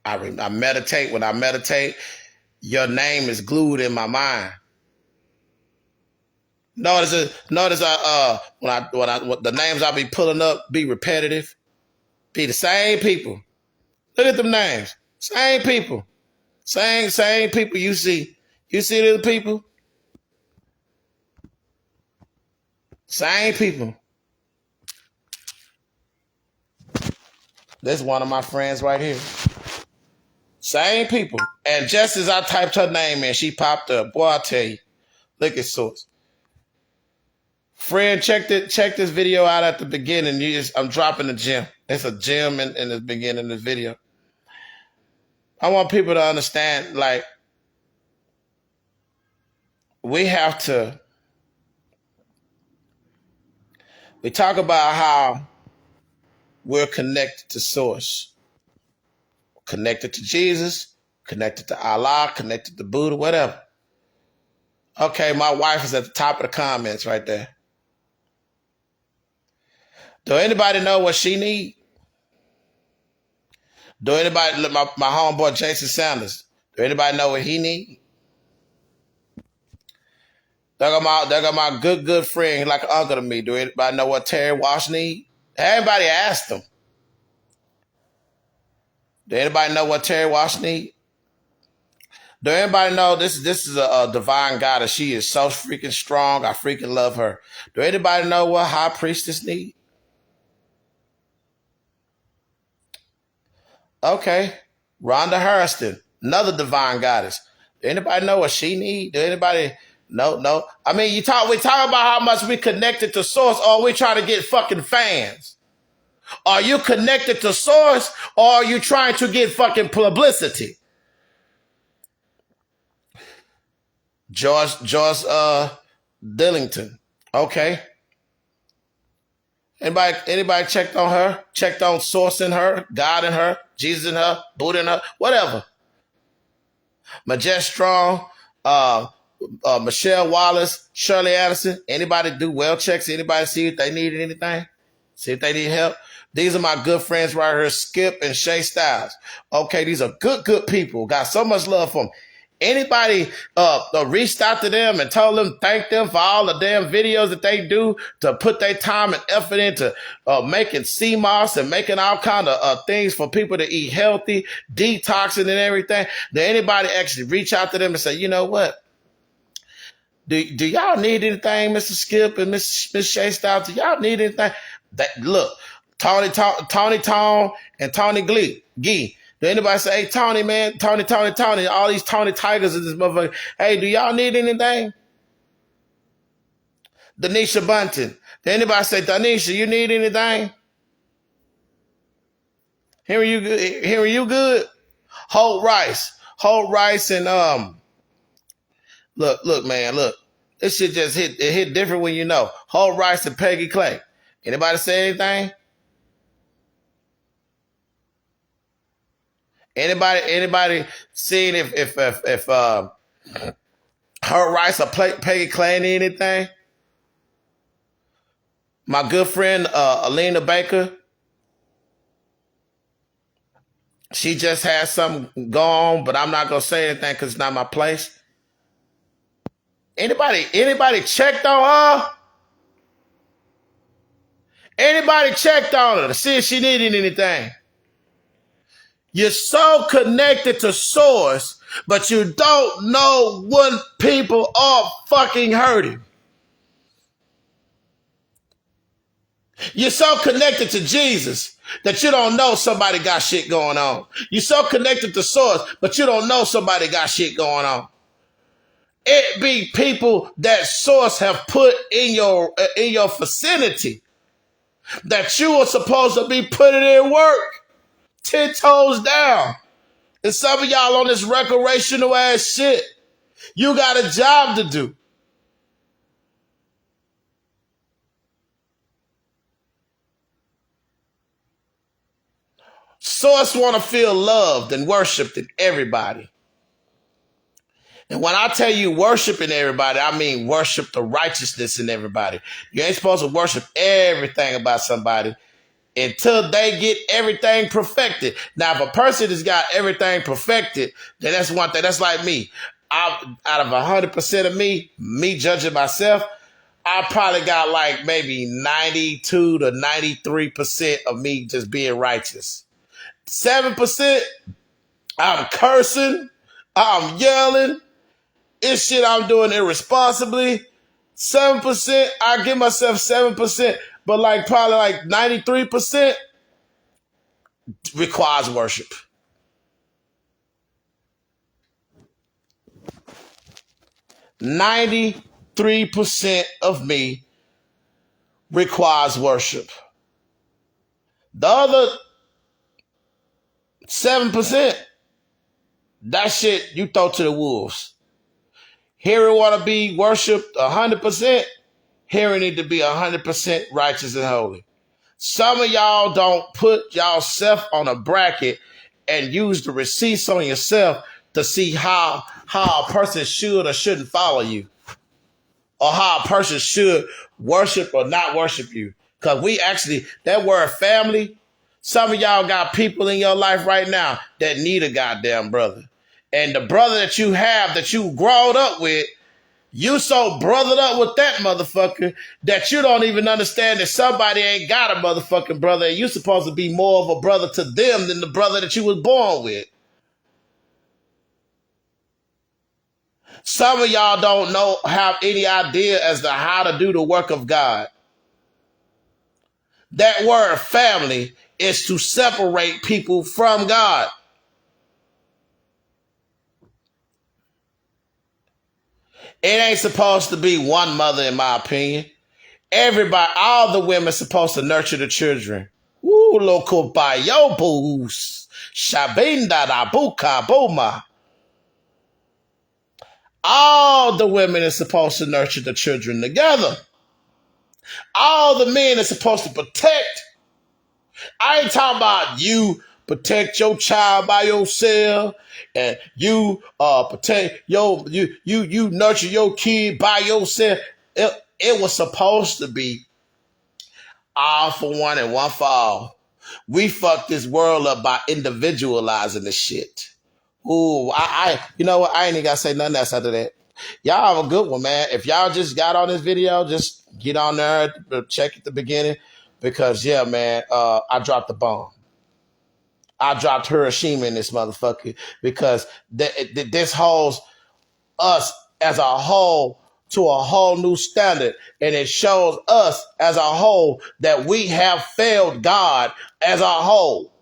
I meditate. When I meditate, your name is glued in my mind. Notice when the names I be pulling up be repetitive, be the same people. Look at them names, same people, same people. You see the people, same people. That's one of my friends right here. Same people. And just as I typed her name in, she popped up. Boy, I tell you, look at source. Friend, check this video out at the beginning. I'm dropping a gem. It's a gem in the beginning of the video. I want people to understand, like, we talk about how we're connected to source, connected to Jesus, connected to Allah, connected to Buddha, whatever. Okay, my wife is at the top of the comments right there. Do anybody know what she need? Do anybody, my homeboy Jason Sanders, do anybody know what he need? They got my good friend, like an uncle to me. Do anybody know what Terry Walsh need? Everybody asked him. Do anybody know what Terry Walsh need? Do anybody know this is a divine goddess? She is so freaking strong. I freaking love her. Do anybody know what High Priestess need? Okay. Rhonda Harrison, another divine goddess. Do anybody know what she need? Do anybody no? I mean, we talk about how much we connected to source, or we trying to get fucking fans. Are you connected to source, or are you trying to get fucking publicity? George Dillington. Okay. Anybody checked on her? Checked on source in her, God in her, Jesus in her, Buddha in her, whatever. Majest Strong, Michelle Wallace, Shirley Anderson. Anybody do well checks? Anybody see if they needed anything? See if they need help? These are my good friends right here, Skip and Shay Styles. Okay, these are good people. Got so much love for them. Anybody reached out to them and told them, thank them for all the damn videos that they do to put their time and effort into making CMOS and making all kind of things for people to eat healthy, detoxing and everything? Did anybody actually reach out to them and say, you know what? Do y'all need anything, Mr. Skip and Miss Shay Styles? Do y'all need anything? Look, Tony Tone and Tony Gee. Do anybody say, hey, Tony, man, Tony, all these Tony Tigers in this motherfucker. Hey, do y'all need anything? Denisha Bunton. Did anybody say, Denisha, you need anything? Hearing you good? Holt Rice and look, man, look. This shit just hit different when you know. Holt Rice and Peggy Clay. Anybody say anything? Anybody seen if her Rice or Peggy Clay need anything? My good friend Alina Baker, she just had something go on, but I'm not gonna say anything because it's not my place. Anybody checked on her? Anybody checked on her to see if she needed anything? You're so connected to source, but you don't know when people are fucking hurting. You're so connected to Jesus that you don't know somebody got shit going on. You're so connected to source, but you don't know somebody got shit going on. It be people that source have put in your vicinity that you are supposed to be putting in work, 10 toes down. And some of y'all on this recreational ass shit, you got a job to do. Source want to feel loved and worshiped in everybody. And when I tell you worshiping everybody, I mean worship the righteousness in everybody. You ain't supposed to worship everything about somebody until they get everything perfected. Now, if a person has got everything perfected, then that's one thing. That's like me. Out of 100% of me judging myself, I probably got like maybe 92 to 93% of me just being righteous. 7%, I'm cursing, I'm yelling, it's shit I'm doing irresponsibly. 7%, I give myself 7%, but like probably like 93% requires worship. 93% of me requires worship. The other 7%, that shit you throw to the wolves. Here it want to be worshiped 100%. Here it need to be 100% righteous and holy. Some of y'all don't put yourself on a bracket and use the receipts on yourself to see how a person should or shouldn't follow you, or how a person should worship or not worship you. Because we actually, that word family, some of y'all got people in your life right now that need a goddamn brother. And the brother that you have, that you growed up with, you so brothered up with that motherfucker that you don't even understand that somebody ain't got a motherfucking brother, and you supposed to be more of a brother to them than the brother that you was born with. Some of y'all don't have any idea as to how to do the work of God. That word family is to separate people from God. It ain't supposed to be one mother, in my opinion. Everybody, all the women supposed to nurture the children. Ooh, loco bayobus. Shabinda da buka boma. All the women are supposed to nurture the children together. All the men are supposed to protect. I ain't talking about you protect your child by yourself, and you protect you nurture your kid by yourself. It was supposed to be all for one and one for all. We fucked this world up by individualizing the shit. Ooh, you know what? I ain't even gotta say nothing else after that. Y'all have a good one, man. If y'all just got on this video, just get on there, check at the beginning, because yeah, man, I dropped the bomb. I dropped Hiroshima in this motherfucker, because this holds us as a whole to a whole new standard, and it shows us as a whole that we have failed God as a whole.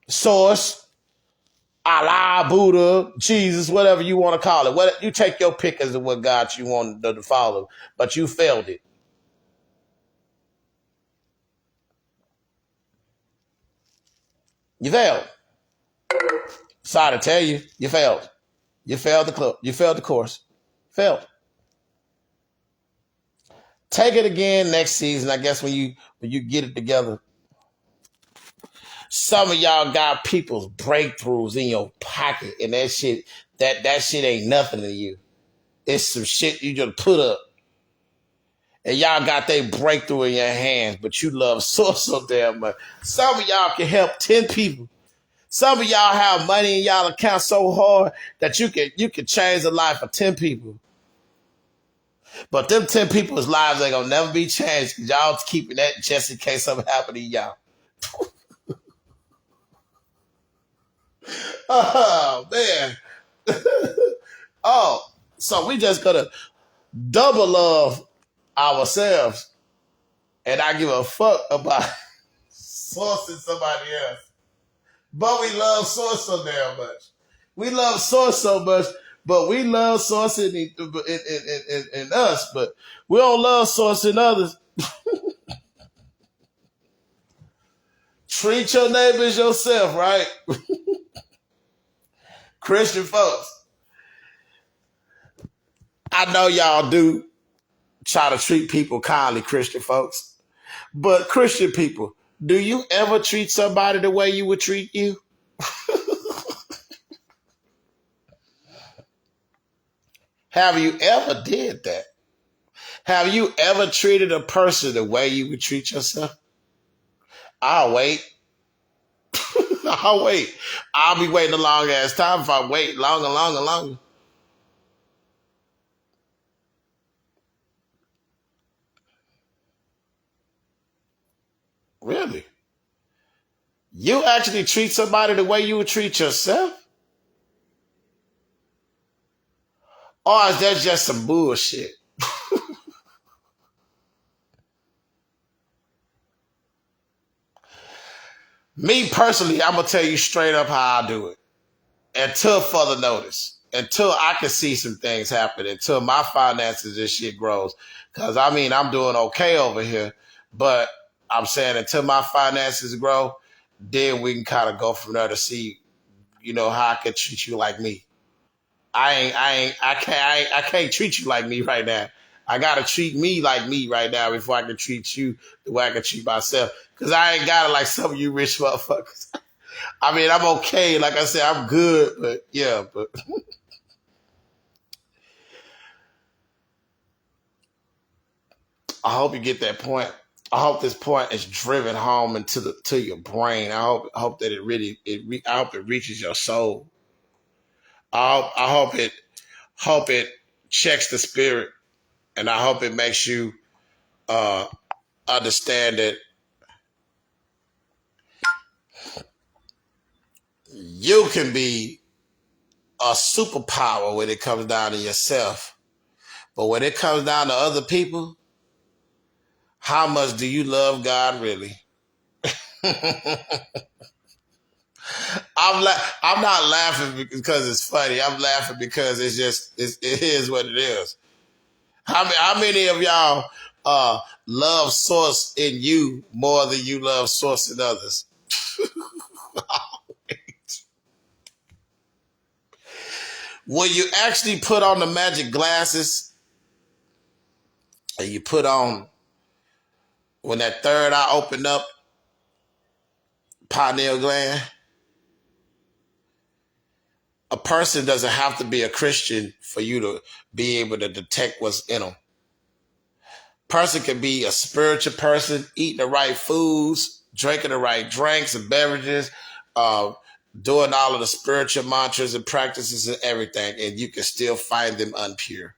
Source, Allah, Buddha, Jesus, whatever you want to call it. What you take your pick as to what God you want to follow, but you failed it. You failed. Sorry to tell you, you failed. You failed the club. You failed the course. Failed. Take it again next season, I guess, when you get it together. Some of y'all got people's breakthroughs in your pocket, and that shit ain't nothing to you. It's some shit you just put up. And y'all got their breakthrough in your hands, but you love so damn much. Some of y'all can help 10 people. Some of y'all have money in y'all account so hard that you can change the life of 10 people. But them 10 people's lives ain't gonna never be changed, because y'all keeping that just in case something happen to y'all. Oh, man. Oh, so we just gonna double love ourselves and not give a fuck about sourcing somebody else. But we love Source so damn much. We love source so much, but we love source in us, but we don't love source in others. Treat your neighbors yourself, right? Christian folks, I know y'all do try to treat people kindly, Christian folks. But Christian people, do you ever treat somebody the way you would treat you? Have you ever did that? Have you ever treated a person the way you would treat yourself? I'll wait. I'll wait. I'll be waiting a long ass time if I wait longer, longer, longer. Really? You actually treat somebody the way you would treat yourself? Or is that just some bullshit? Me personally, I'm gonna tell you straight up how I do it. Until further notice. Until I can see some things happen. Until my finances and shit grows. Cause I mean I'm doing okay over here. But I'm saying until my finances grow, then we can kind of go from there to see, how I can treat you like me. I can't treat you like me right now. I gotta treat me like me right now before I can treat you the way I can treat myself. Cause I ain't got it like some of you rich motherfuckers. I mean, I'm okay. Like I said, I'm good, but yeah, but I hope you get that point. I hope this point is driven home into to your brain. I hope that I hope it reaches your soul. I hope it checks the spirit, and I hope it makes you uh, understand that you can be a superpower when it comes down to yourself, but when it comes down to other people, how much do you love God really? I'm not laughing because it's funny. I'm laughing because it is what it is. How many of y'all love source in you more than you love source in others? When you actually put on the magic glasses and you put on when that third eye opened up, pineal gland, a person doesn't have to be a Christian for you to be able to detect what's in them. Person can be a spiritual person, eating the right foods, drinking the right drinks and beverages, uh, doing all of the spiritual mantras and practices and everything, and you can still find them unpure.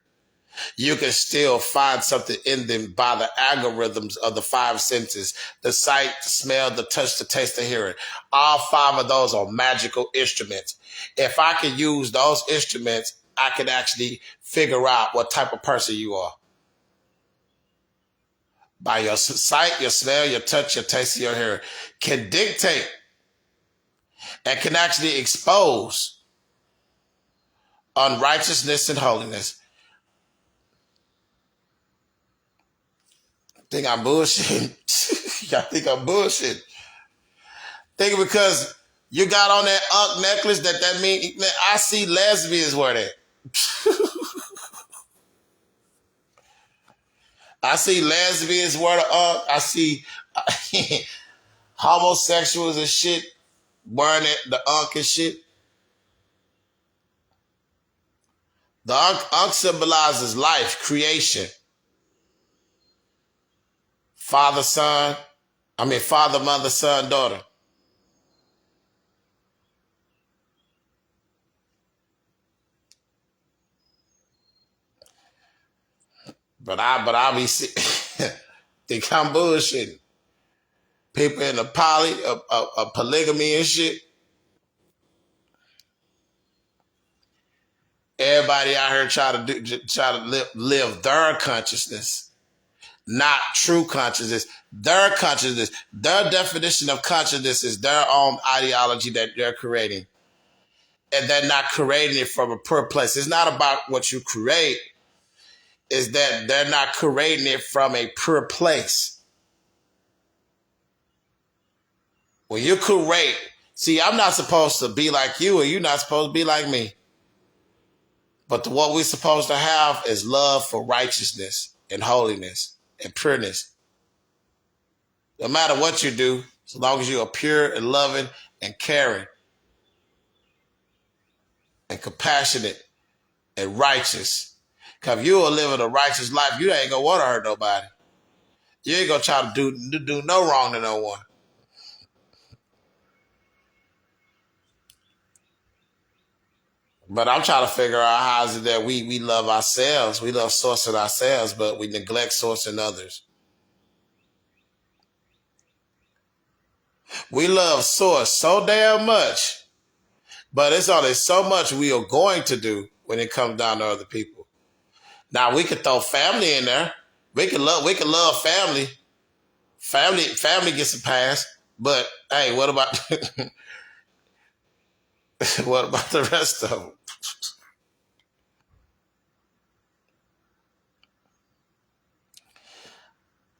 You can still find something in them by the algorithms of the five senses: the sight, the smell, the touch, the taste, the hearing. All five of those are magical instruments. If I can use those instruments, I can actually figure out what type of person you are by your sight, your smell, your touch, your taste, your hearing, can dictate and can actually expose unrighteousness and holiness. Think I'm bullshitting? Y'all think I'm bullshitting? Think because you got on that Unk necklace that mean, man, I see lesbians wear that. I see lesbians wear the Unk. I see homosexuals and shit wearing the Unk and shit. The Unk symbolizes life, creation. Father, mother, son, daughter. But I be think I'm bullshitting. People in a polygamy and shit. Everybody out here try to live their consciousness, not true consciousness. Their consciousness, their definition of consciousness is their own ideology that they're creating. and they're not creating it from a pure place. It's not about what you create, is that they're not creating it from a pure place. When you create, see, I'm not supposed to be like you, or you're not supposed to be like me. But what we're supposed to have is love for righteousness and holiness and pureness. No matter what you do, as long as you are pure and loving and caring and compassionate and righteous. Because if you are living a righteous life, you ain't going to want to hurt nobody. You ain't going to try to do no wrong to no one. But I'm trying to figure out how is it that we love ourselves. We love sourcing ourselves, but we neglect sourcing others. We love source so damn much, but it's only so much we are going to do when it comes down to other people. Now we could throw family in there. We can love family. Family gets a pass. But hey, what about what about the rest of them?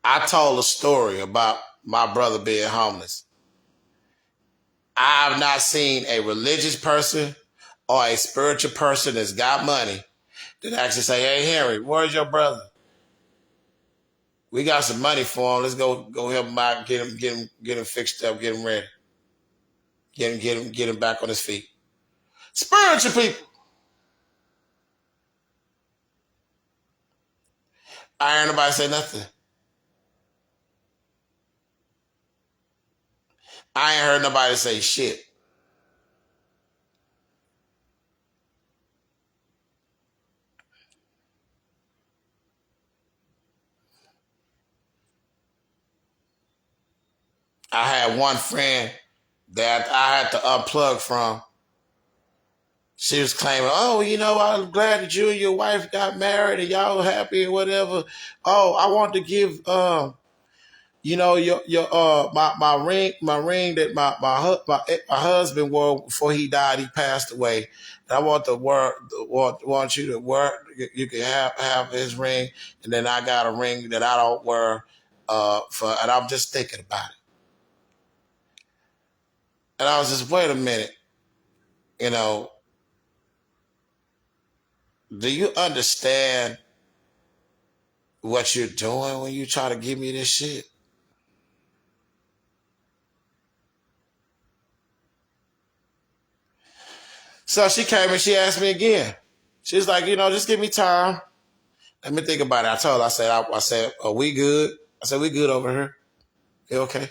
I told a story about my brother being homeless. I've not seen a religious person or a spiritual person that's got money that actually say, "Hey Henry, where's your brother? We got some money for him. Let's go help him out, get him fixed up, get him ready, get him back on his feet." Spiritual people. I ain't heard nobody say nothing. I ain't heard nobody say shit. I had one friend that I had to unplug from. She was claiming, "Oh, I'm glad that you and your wife got married and y'all happy and whatever. Oh, I want to give your my ring that my husband wore before he died. He passed away. And I want want you to wear. You can have his ring, and then I got a ring that I don't wear. And I'm just thinking about it. And I was just, wait a minute. You know, do you understand what you're doing when you try to give me this shit?" So she came and she asked me again. She's like, just give me time. Let me think about it. I told her, I said, "Are we good?" I said, "We good over here. You okay?"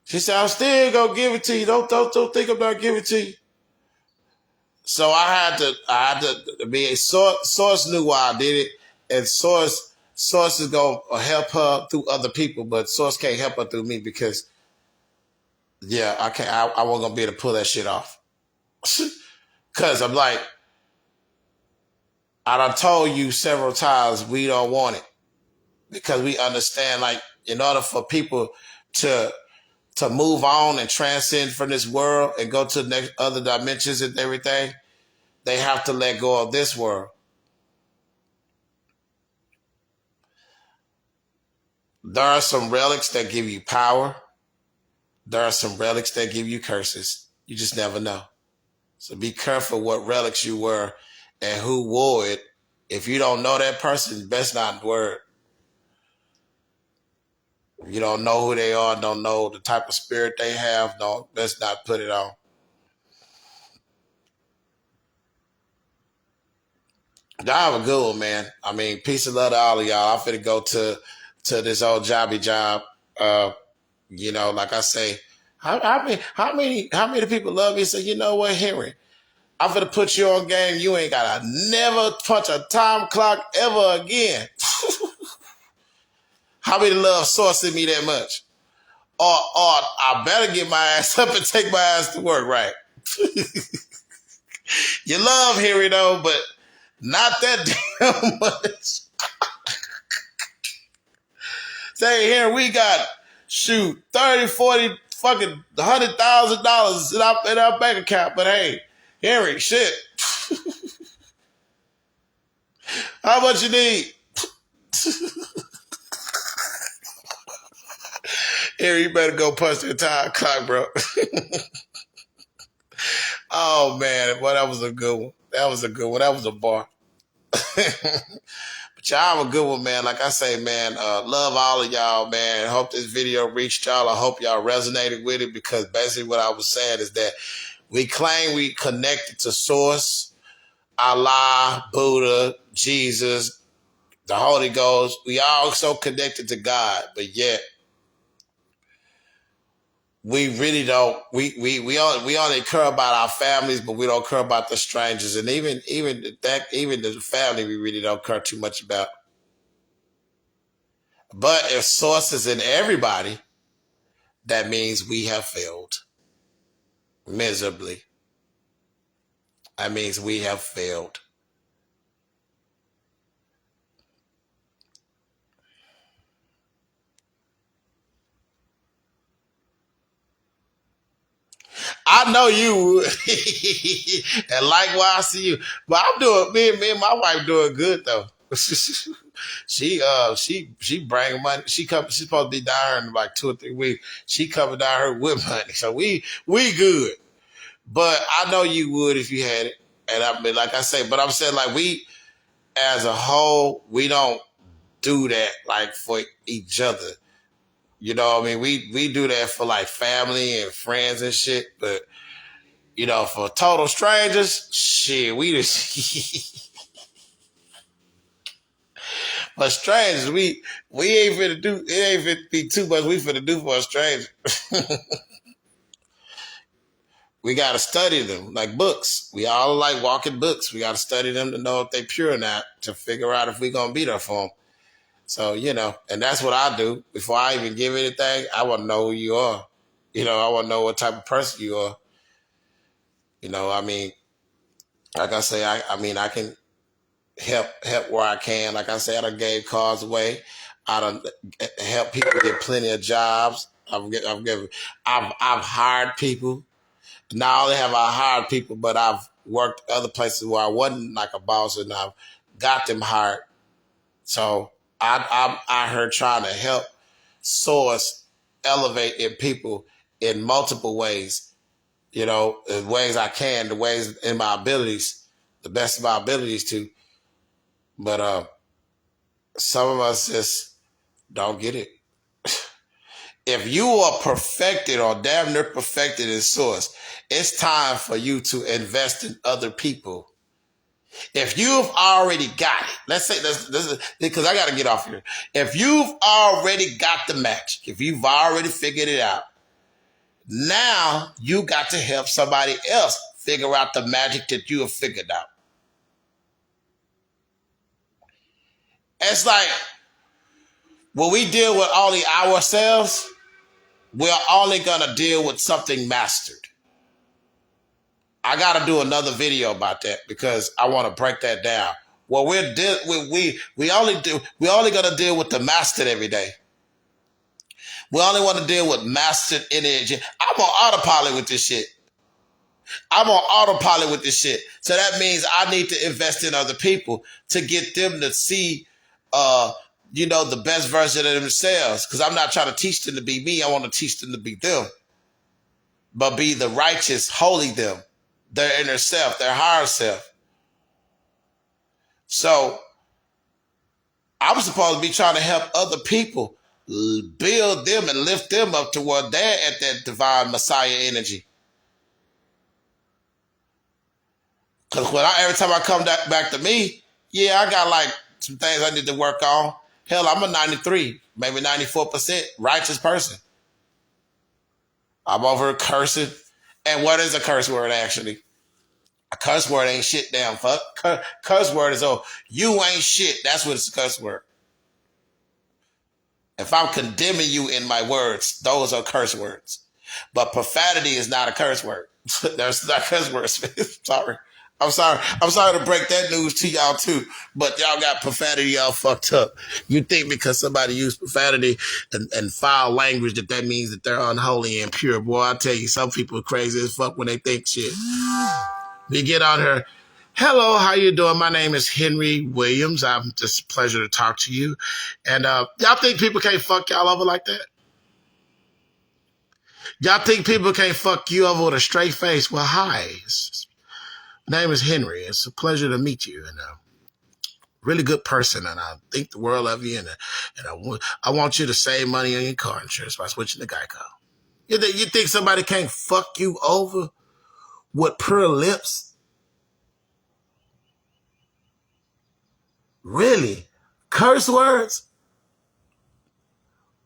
She said, "I'm still gonna give it to you. Don't think about giving it to you." So I had to be a source knew why I did it, and source is gonna help her through other people, but source can't help her through me because yeah, I can't. I wasn't gonna be able to pull that shit off. Cause I'm like, I done told you several times we don't want it because we understand, like, in order for people to move on and transcend from this world and go to the next other dimensions and everything, they have to let go of this world. There are some relics that give you power. There are some relics that give you curses. You just never know. So be careful what relics you wear and who wore it. If you don't know that person, best not wear it. If you don't know who they are, don't know the type of spirit they have, don't best not put it on. Y'all have a good one, man. I mean, peace and love to all of y'all. I'm finna go to this old jobby job. Uh, like I say, how many people love me and say, "You know what, Henry? I'm finna put you on game. You ain't gotta never punch a time clock ever again." How many love sourcing me that much? Or I better get my ass up and take my ass to work, right? You love Henry though, but not that damn much. Say here we got shoot 30, 40 fucking $100,000 in our bank account. But hey, Henry, shit. How much you need? Henry, you better go punch the entire clock, bro. Oh man, well, that was a good one. That was a good one. That was a bar. But y'all have a good one, man. Like I say, man, love all of y'all, man. Hope this video reached y'all. I hope y'all resonated with it, because basically what I was saying is that we claim we connected to Source, Allah, Buddha, Jesus, the Holy Ghost. We all so connected to God, but yet we really don't. We only care about our families, but we don't care about the strangers, and even the family we really don't care too much about. But if Source is in everybody, that means we have failed miserably. That means we have failed. I know you would. And likewise to you. But I'm doing, me and my wife doing good though. She bring money. She's supposed to be down here in like 2 or 3 weeks. She coming down here with money. So we good. But I know you would if you had it. And I mean, like I say, but I'm saying, like, we as a whole, we don't do that like for each other. You know what I mean? We do that for like family and friends and shit, but you know, for total strangers, shit, we just for strangers, we ain't finna do, it ain't finna be too much we finna do for a stranger. We gotta study them like books. We all like walking books. We gotta study them to know if they pure or not, to figure out if we gonna be there for them. So, you know, and that's what I do. Before I even give anything, I want to know who you are. You know, I want to know what type of person you are. You know, I mean, like I say, I mean, I can help where I can. Like I said, I done gave cars away. I done help people get plenty of jobs. I've hired people. Not only have I hired people, but I've worked other places where I wasn't like a boss, and I've got them hired. So I'm out here trying to help Source elevate in people in multiple ways, you know, in ways I can, the ways in my abilities, the best of my abilities to. But some of us just don't get it. If you are perfected or damn near perfected in Source, it's time for you to invest in other people. If you've already got it, let's say this, because I got to get off here. If you've already got the magic, if you've already figured it out, now you got to help somebody else figure out the magic that you have figured out. It's like when we deal with only ourselves, we're only going to deal with something mastered. I got to do another video about that because I want to break that down. Well, we only going to deal with the mastered every day. We only want to deal with mastered energy. I'm on autopilot with this shit. So that means I need to invest in other people to get them to see, you know, the best version of themselves. Because I'm not trying to teach them to be me. I want to teach them to be them. But be the righteous, holy them, their inner self, their higher self. So I'm supposed to be trying to help other people build them and lift them up to where they're at that divine Messiah energy. Because every time I come back to me, yeah, I got like some things I need to work on. Hell, I'm a 93, maybe 94% righteous person. I'm over cursing. And what is a curse word, actually? A curse word ain't shit, damn fuck. Curse word is, oh, you ain't shit. That's what it's a curse word. If I'm condemning you in my words, those are curse words. But profanity is not a curse word. There's not curse words. Sorry. I'm sorry. I'm sorry to break that news to y'all too, but y'all got profanity all fucked up. You think because somebody used profanity and foul language that means that they're unholy and pure. Boy, I tell you, some people are crazy as fuck when they think shit. We get on her. Hello, how you doing? My name is Henry Williams. I'm just a pleasure to talk to you. And y'all think people can't fuck y'all over like that? Y'all think people can't fuck you over with a straight face? Well, hi. My name is Henry. It's a pleasure to meet you. And really good person, and I think the world of you, and I want you to save money on your car insurance by switching to Geico. You think somebody can't fuck you over with pure lips? Really? Curse words?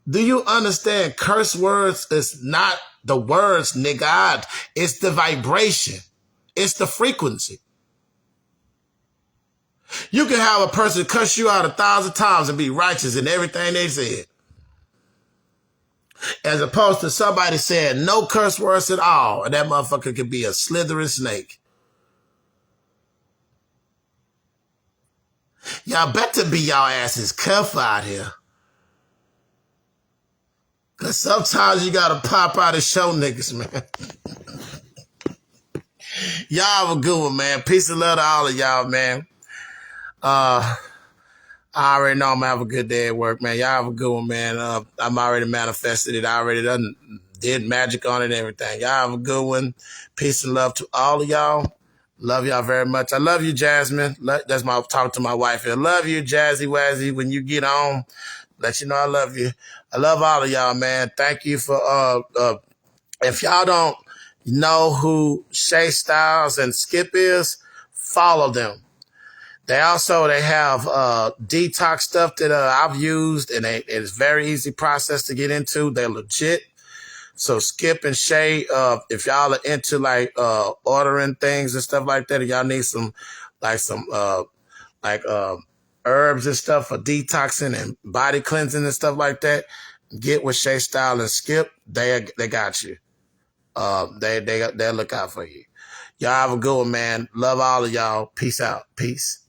Do you understand? Curse words is not the words, nigga. It's the vibration. It's the frequency. You can have a person cuss you out 1,000 times and be righteous in everything they said, as opposed to somebody saying no curse words at all, and that motherfucker could be a slithering snake. Y'all better be y'all asses careful out here. Because sometimes you got to pop out and show niggas, man. Y'all have a good one, man. Peace and love to all of y'all, man. I already know I'm going to have a good day at work, man. Y'all have a good one, man. I'm already manifested it. I already did magic on it and everything. Y'all have a good one. Peace and love to all of y'all. Love y'all very much. I love you, Jasmine. That's my talk to my wife here. Love you, Jazzy Wazzy. When you get on, let you know I love you. I love all of y'all, man. Thank you for if y'all don't know who Shay Styles and Skip is, follow them. They have detox stuff that I've used, and it's very easy process to get into. They're legit. So Skip and Shay, if y'all are into ordering things and stuff like that, if y'all need some herbs and stuff for detoxing and body cleansing and stuff like that, get with Shay Style and Skip. They got you. They'll look out for you. Y'all have a good one, man. Love all of y'all. Peace out. Peace.